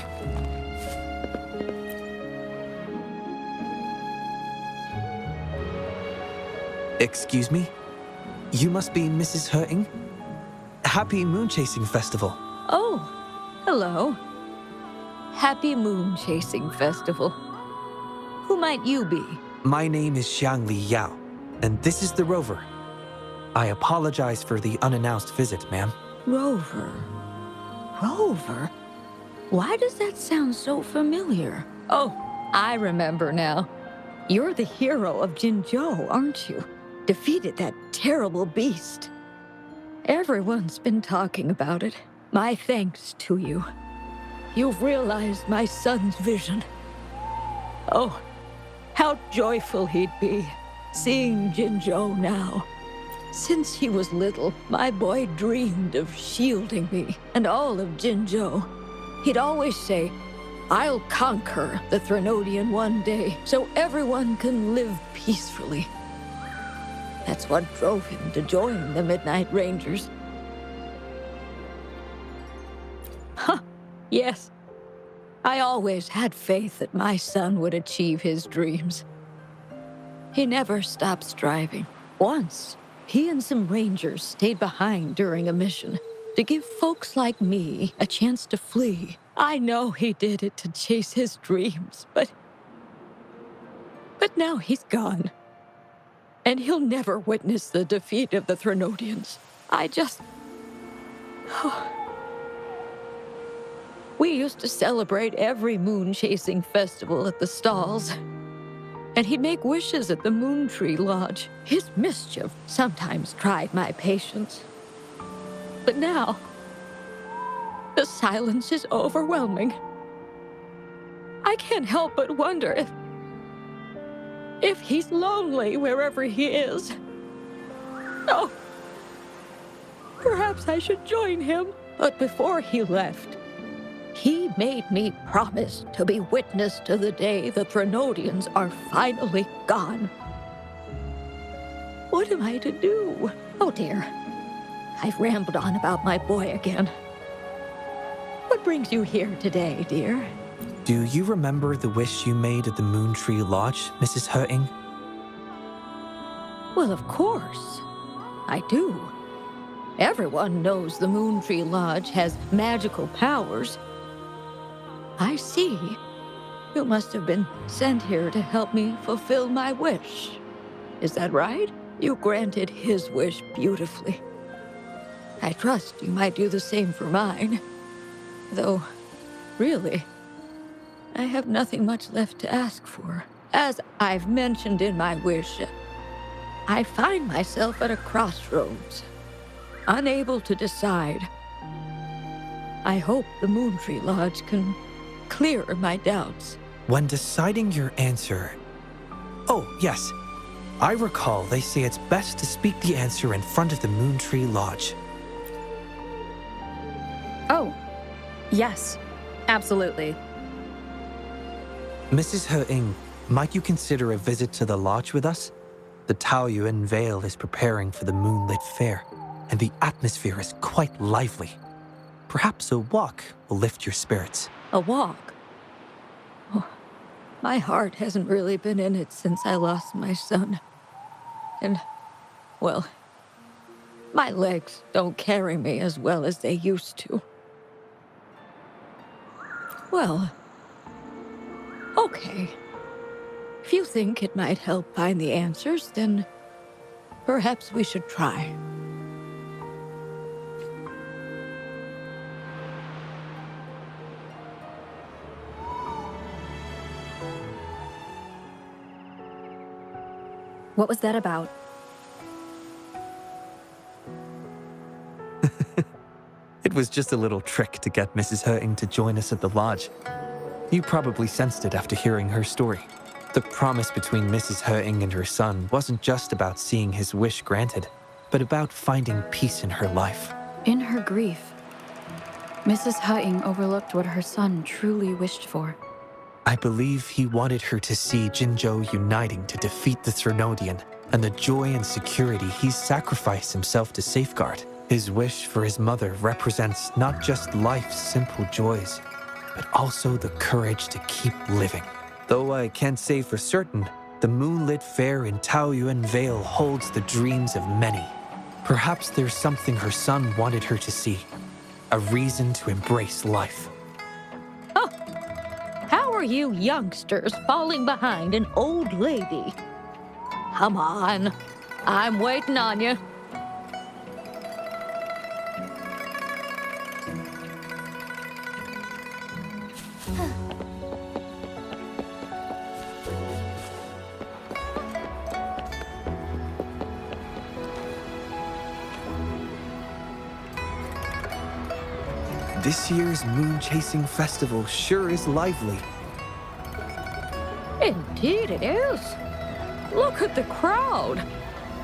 Excuse me? You must be Mrs. Wuthering? Happy Moon Chasing Festival. Oh, hello. Happy Moon Chasing Festival. Who might you be? My name is Xiangli Yao, and this is the Rover. I apologize for the unannounced visit, ma'am. Rover. Rover? Why does that sound so familiar? Oh, I remember now. You're the hero of Jinzhou, aren't you? Defeated that terrible beast. Everyone's been talking about it. My thanks to you. You've realized my son's vision. Oh, how joyful he'd be, seeing Jinzhou now. Since he was little, my boy dreamed of shielding me and all of Jinzhou. He'd always say, "I'll conquer the Threnodian one day, so everyone can live peacefully." That's what drove him to join the Midnight Rangers. Huh, yes. I always had faith that my son would achieve his dreams. He never stopped striving. Once, he and some rangers stayed behind during a mission to give folks like me a chance to flee. I know he did it to chase his dreams, but now he's gone. And he'll never witness the defeat of the Threnodians. We used to celebrate every moon-chasing festival at the stalls. And he'd make wishes at the Moon Tree Lodge. His mischief sometimes tried my patience. But now, the silence is overwhelming. I can't help but wonder if he's lonely wherever he is. Oh, perhaps I should join him. But before he left, he made me promise to be witness to the day the Threnodians are finally gone. What am I to do? Oh dear, I've rambled on about my boy again. What brings you here today, dear? Do you remember the wish you made at the Moon Tree Lodge, Mrs. Hurting? Well, of course, I do. Everyone knows the Moon Tree Lodge has magical powers. I see. You must have been sent here to help me fulfill my wish. Is that right? You granted his wish beautifully. I trust you might do the same for mine. Though, really, I have nothing much left to ask for. As I've mentioned in my wish, I find myself at a crossroads, unable to decide. I hope the Moon Tree Lodge can clear my doubts. When deciding your answer... Oh, yes. I recall they say it's best to speak the answer in front of the Moon Tree Lodge. Oh, yes. Absolutely. Mrs. Hurting, might you consider a visit to the lodge with us? The Taoyuan Vale is preparing for the Moonlit Fair, and the atmosphere is quite lively. Perhaps a walk will lift your spirits. A walk? Oh, my heart hasn't really been in it since I lost my son. And, well, my legs don't carry me as well as they used to. Well, okay. If you think it might help find the answers, then perhaps we should try. What was that about? It was just a little trick to get Mrs. Hurting to join us at the lodge. You probably sensed it after hearing her story. The promise between Mrs. Hurting and her son wasn't just about seeing his wish granted, but about finding peace in her life. In her grief, Mrs. Hutting overlooked what her son truly wished for. I believe he wanted her to see Jinzhou uniting to defeat the Threnodian, and the joy and security he's sacrificed himself to safeguard. His wish for his mother represents not just life's simple joys, but also the courage to keep living. Though I can't say for certain, the Moonlit Fair in Taoyuan Vale holds the dreams of many. Perhaps there's something her son wanted her to see, a reason to embrace life. How are you youngsters falling behind an old lady? Come on, I'm waiting on you. This year's moon-chasing festival sure is lively. Indeed it is. Look at the crowd.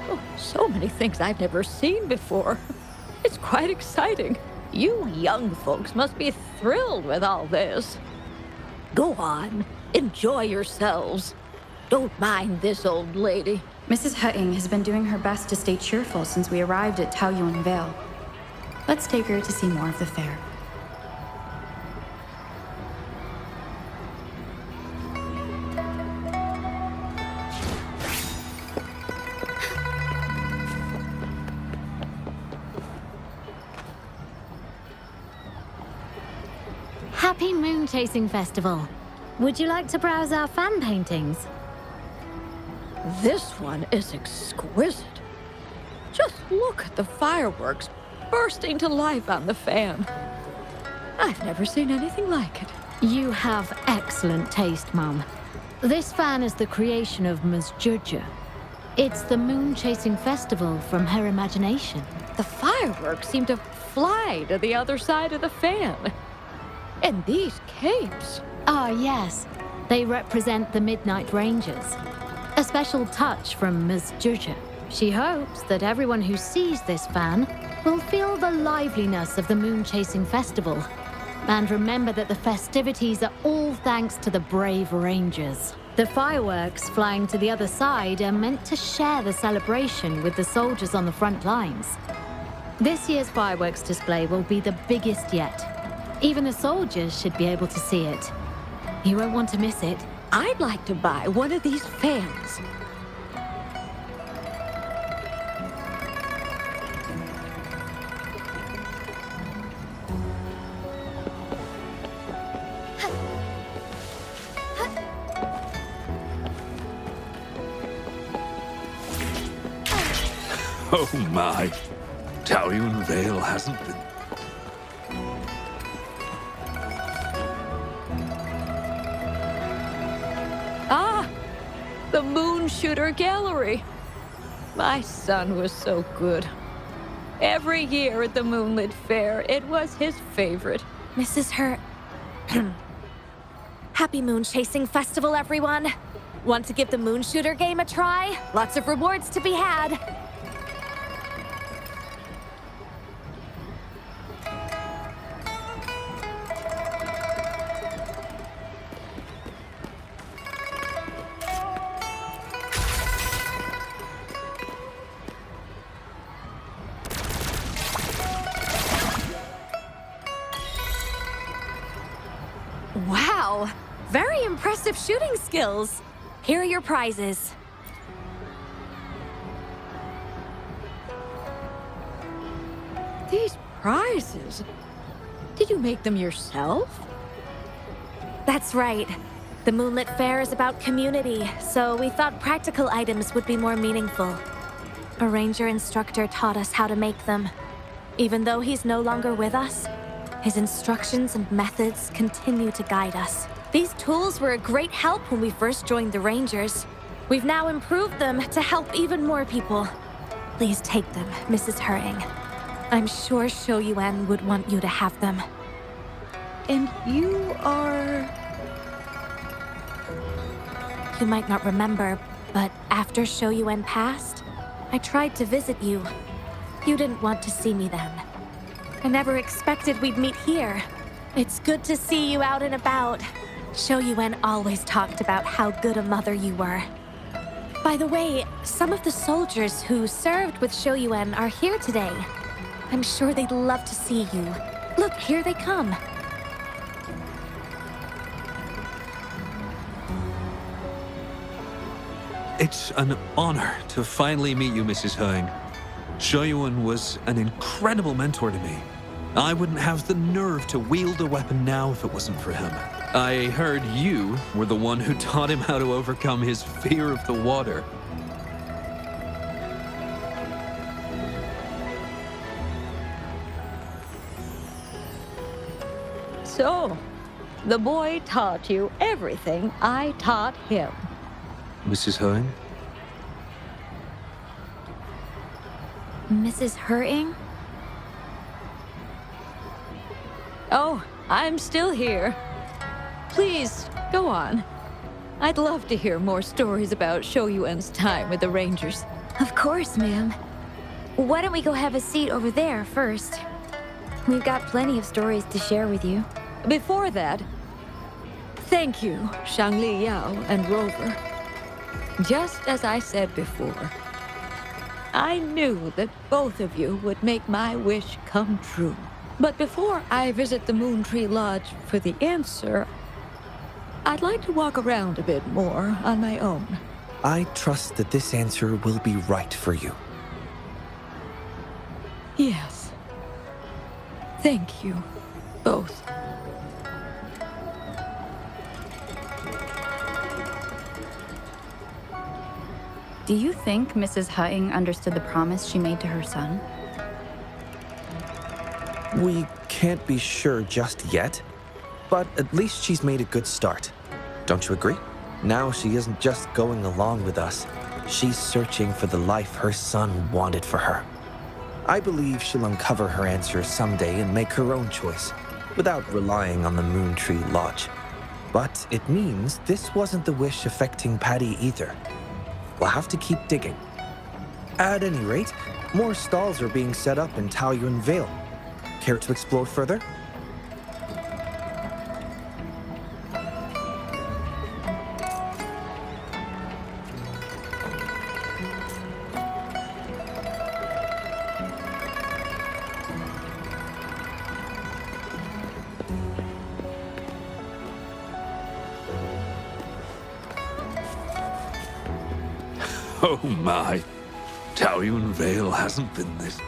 Oh, so many things I've never seen before. It's quite exciting. You young folks must be thrilled with all this. Go on, enjoy yourselves. Don't mind this old lady. Mrs. Hutting has been doing her best to stay cheerful since we arrived at Taoyuan Vale. Let's take her to see more of the fair. Happy Moon Chasing Festival. Would you like to browse our fan paintings? This one is exquisite. Just look at the fireworks bursting to life on the fan. I've never seen anything like it. You have excellent taste, Mum. This fan is the creation of Ms. Juja. It's the Moon Chasing Festival from her imagination. The fireworks seem to fly to the other side of the fan. And these capes. Ah, yes. They represent the Midnight Rangers. A special touch from Ms. Juja. She hopes that everyone who sees this fan will feel the liveliness of the Moon Chasing Festival. And remember that the festivities are all thanks to the brave Rangers. The fireworks flying to the other side are meant to share the celebration with the soldiers on the front lines. This year's fireworks display will be the biggest yet. Even the soldiers should be able to see it. You won't want to miss it. I'd like to buy one of these fans. Oh my. Taoyuan Vale hasn't been... Ah! The Moon Shooter Gallery. My son was so good. Every year at the Moonlit Fair, it was his favorite. Mrs. Her... Happy Moon Chasing Festival, everyone! Want to give the Moon Shooter game a try? Lots of rewards to be had. Wow! Very impressive shooting skills. Here are your prizes. These prizes? Did you make them yourself? That's right. The Moonlit Fair is about community, so we thought practical items would be more meaningful. A ranger instructor taught us how to make them. Even though he's no longer with us, his instructions and methods continue to guide us. These tools were a great help when we first joined the Rangers. We've now improved them to help even more people. Please take them, Mrs. Hering. I'm sure Shou Yuan would want you to have them. And you are... You might not remember, but after Shou Yuan passed, I tried to visit you. You didn't want to see me then. I never expected we'd meet here. It's good to see you out and about. Shou Yuan always talked about how good a mother you were. By the way, some of the soldiers who served with Shou Yuan are here today. I'm sure they'd love to see you. Look, here they come. It's an honor to finally meet you, Mrs. Hering. Shou Yuan was an incredible mentor to me. I wouldn't have the nerve to wield a weapon now if it wasn't for him. I heard you were the one who taught him how to overcome his fear of the water. So, the boy taught you everything I taught him. Mrs. Hering? Mrs. Hering? Oh, I'm still here. Please, go on. I'd love to hear more stories about Shou Yuan's time with the Rangers. Of course, ma'am. Why don't we go have a seat over there first? We've got plenty of stories to share with you. Before that, thank you, Shangli Yao and Rover. Just as I said before, I knew that both of you would make my wish come true. But before I visit the Moon Tree Lodge for the answer, I'd like to walk around a bit more on my own. I trust that this answer will be right for you. Yes. Thank you, both. Do you think Mrs. Hutting understood the promise she made to her son? We can't be sure just yet, but at least she's made a good start. Don't you agree? Now she isn't just going along with us. She's searching for the life her son wanted for her. I believe she'll uncover her answers someday and make her own choice, without relying on the Moontree Lodge. But it means this wasn't the wish affecting Patty either. We'll have to keep digging. At any rate, more stalls are being set up in Taoyuan Vale. Care to explore further? Oh my. Taoyuan Vale hasn't been this.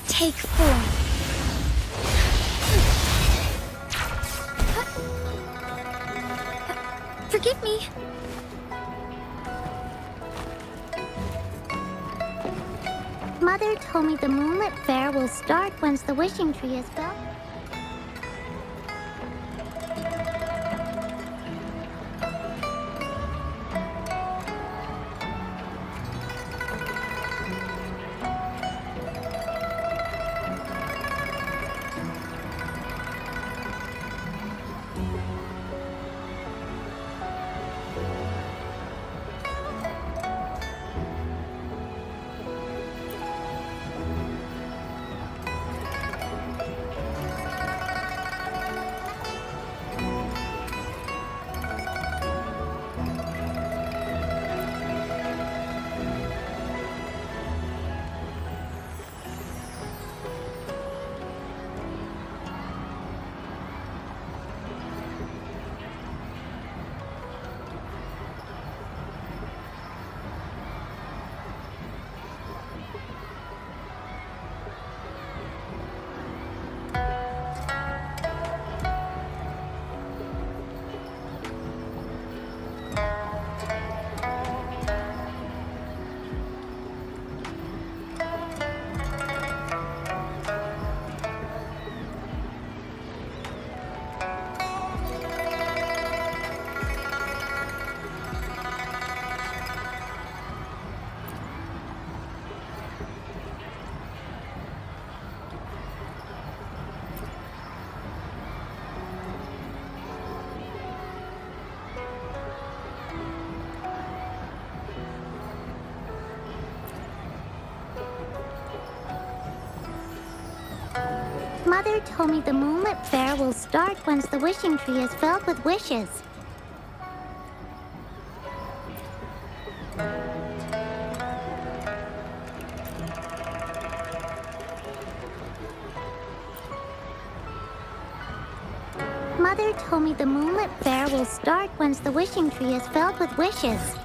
Take 4. Forgive me. Mother told me the Moonlit Fair will start once the wishing tree is built. Mother told me the Moonlit Fair will start once the wishing tree is filled with wishes. Mother told me the Moonlit Fair will start once the wishing tree is filled with wishes.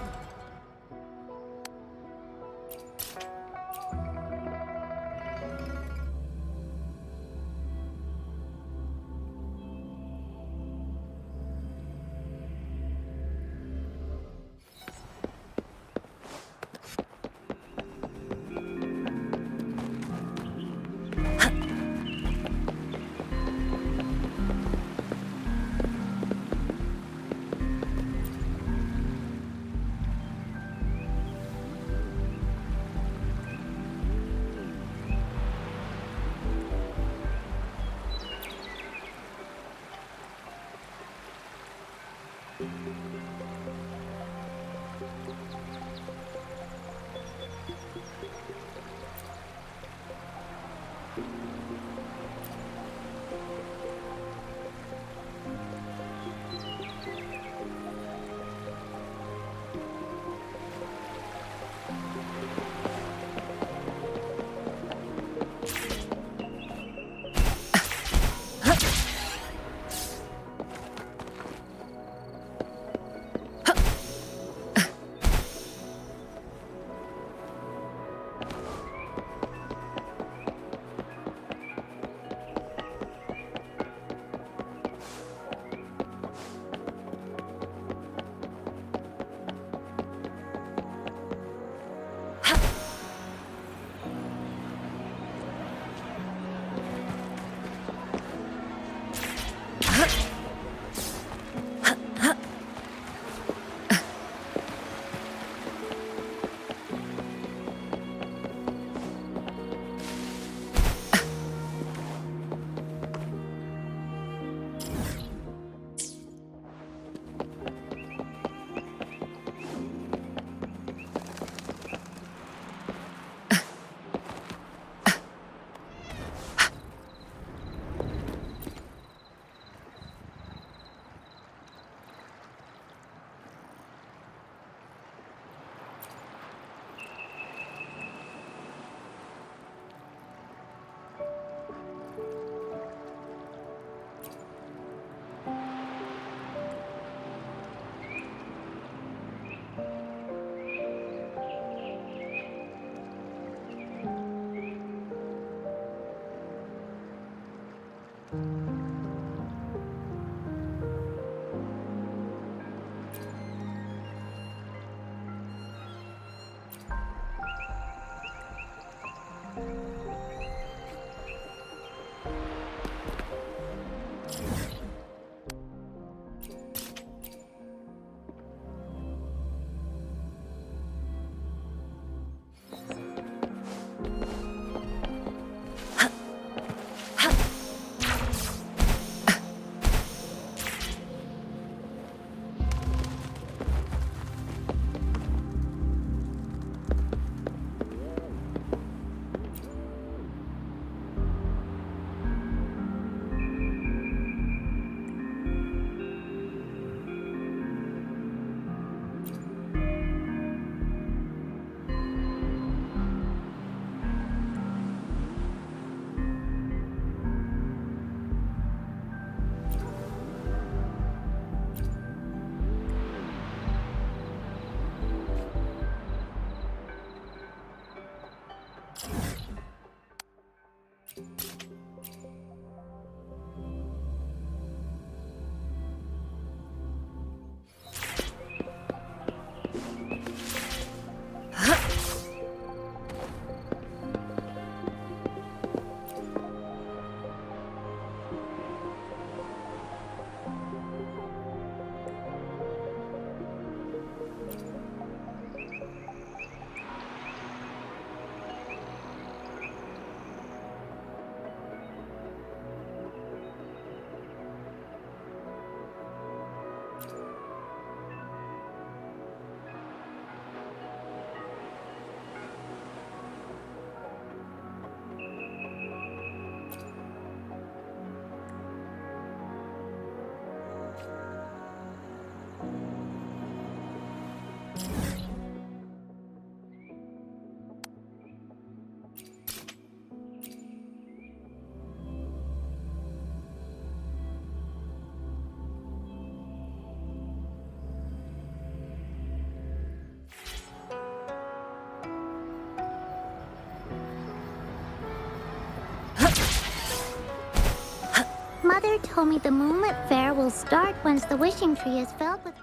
Mother told me the Moonlit Fair will start once the wishing tree is filled with...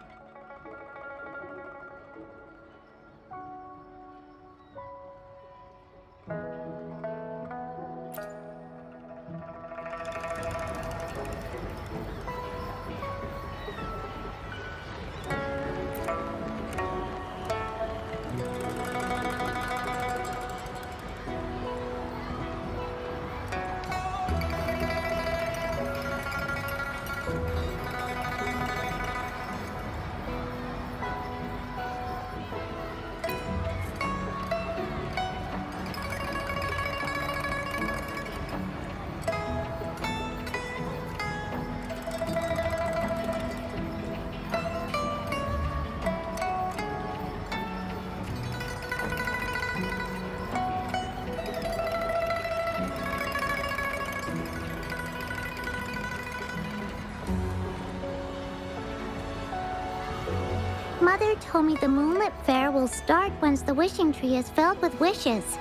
Mother told me the Moonlit Fair will start once the wishing tree is filled with wishes.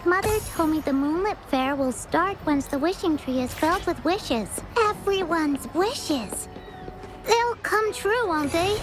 Mother told me the Moonlit Fair will start once the wishing tree is filled with wishes. Everyone's wishes. They'll come true, won't they?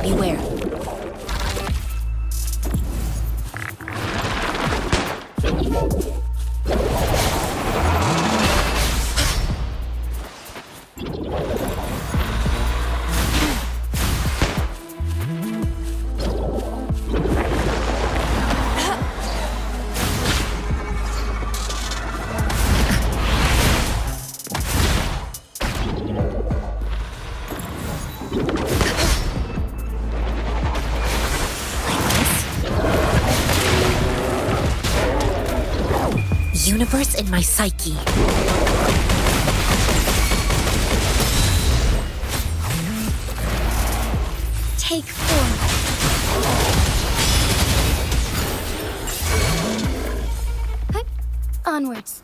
beware. Universe in my psyche. Take form. Onwards.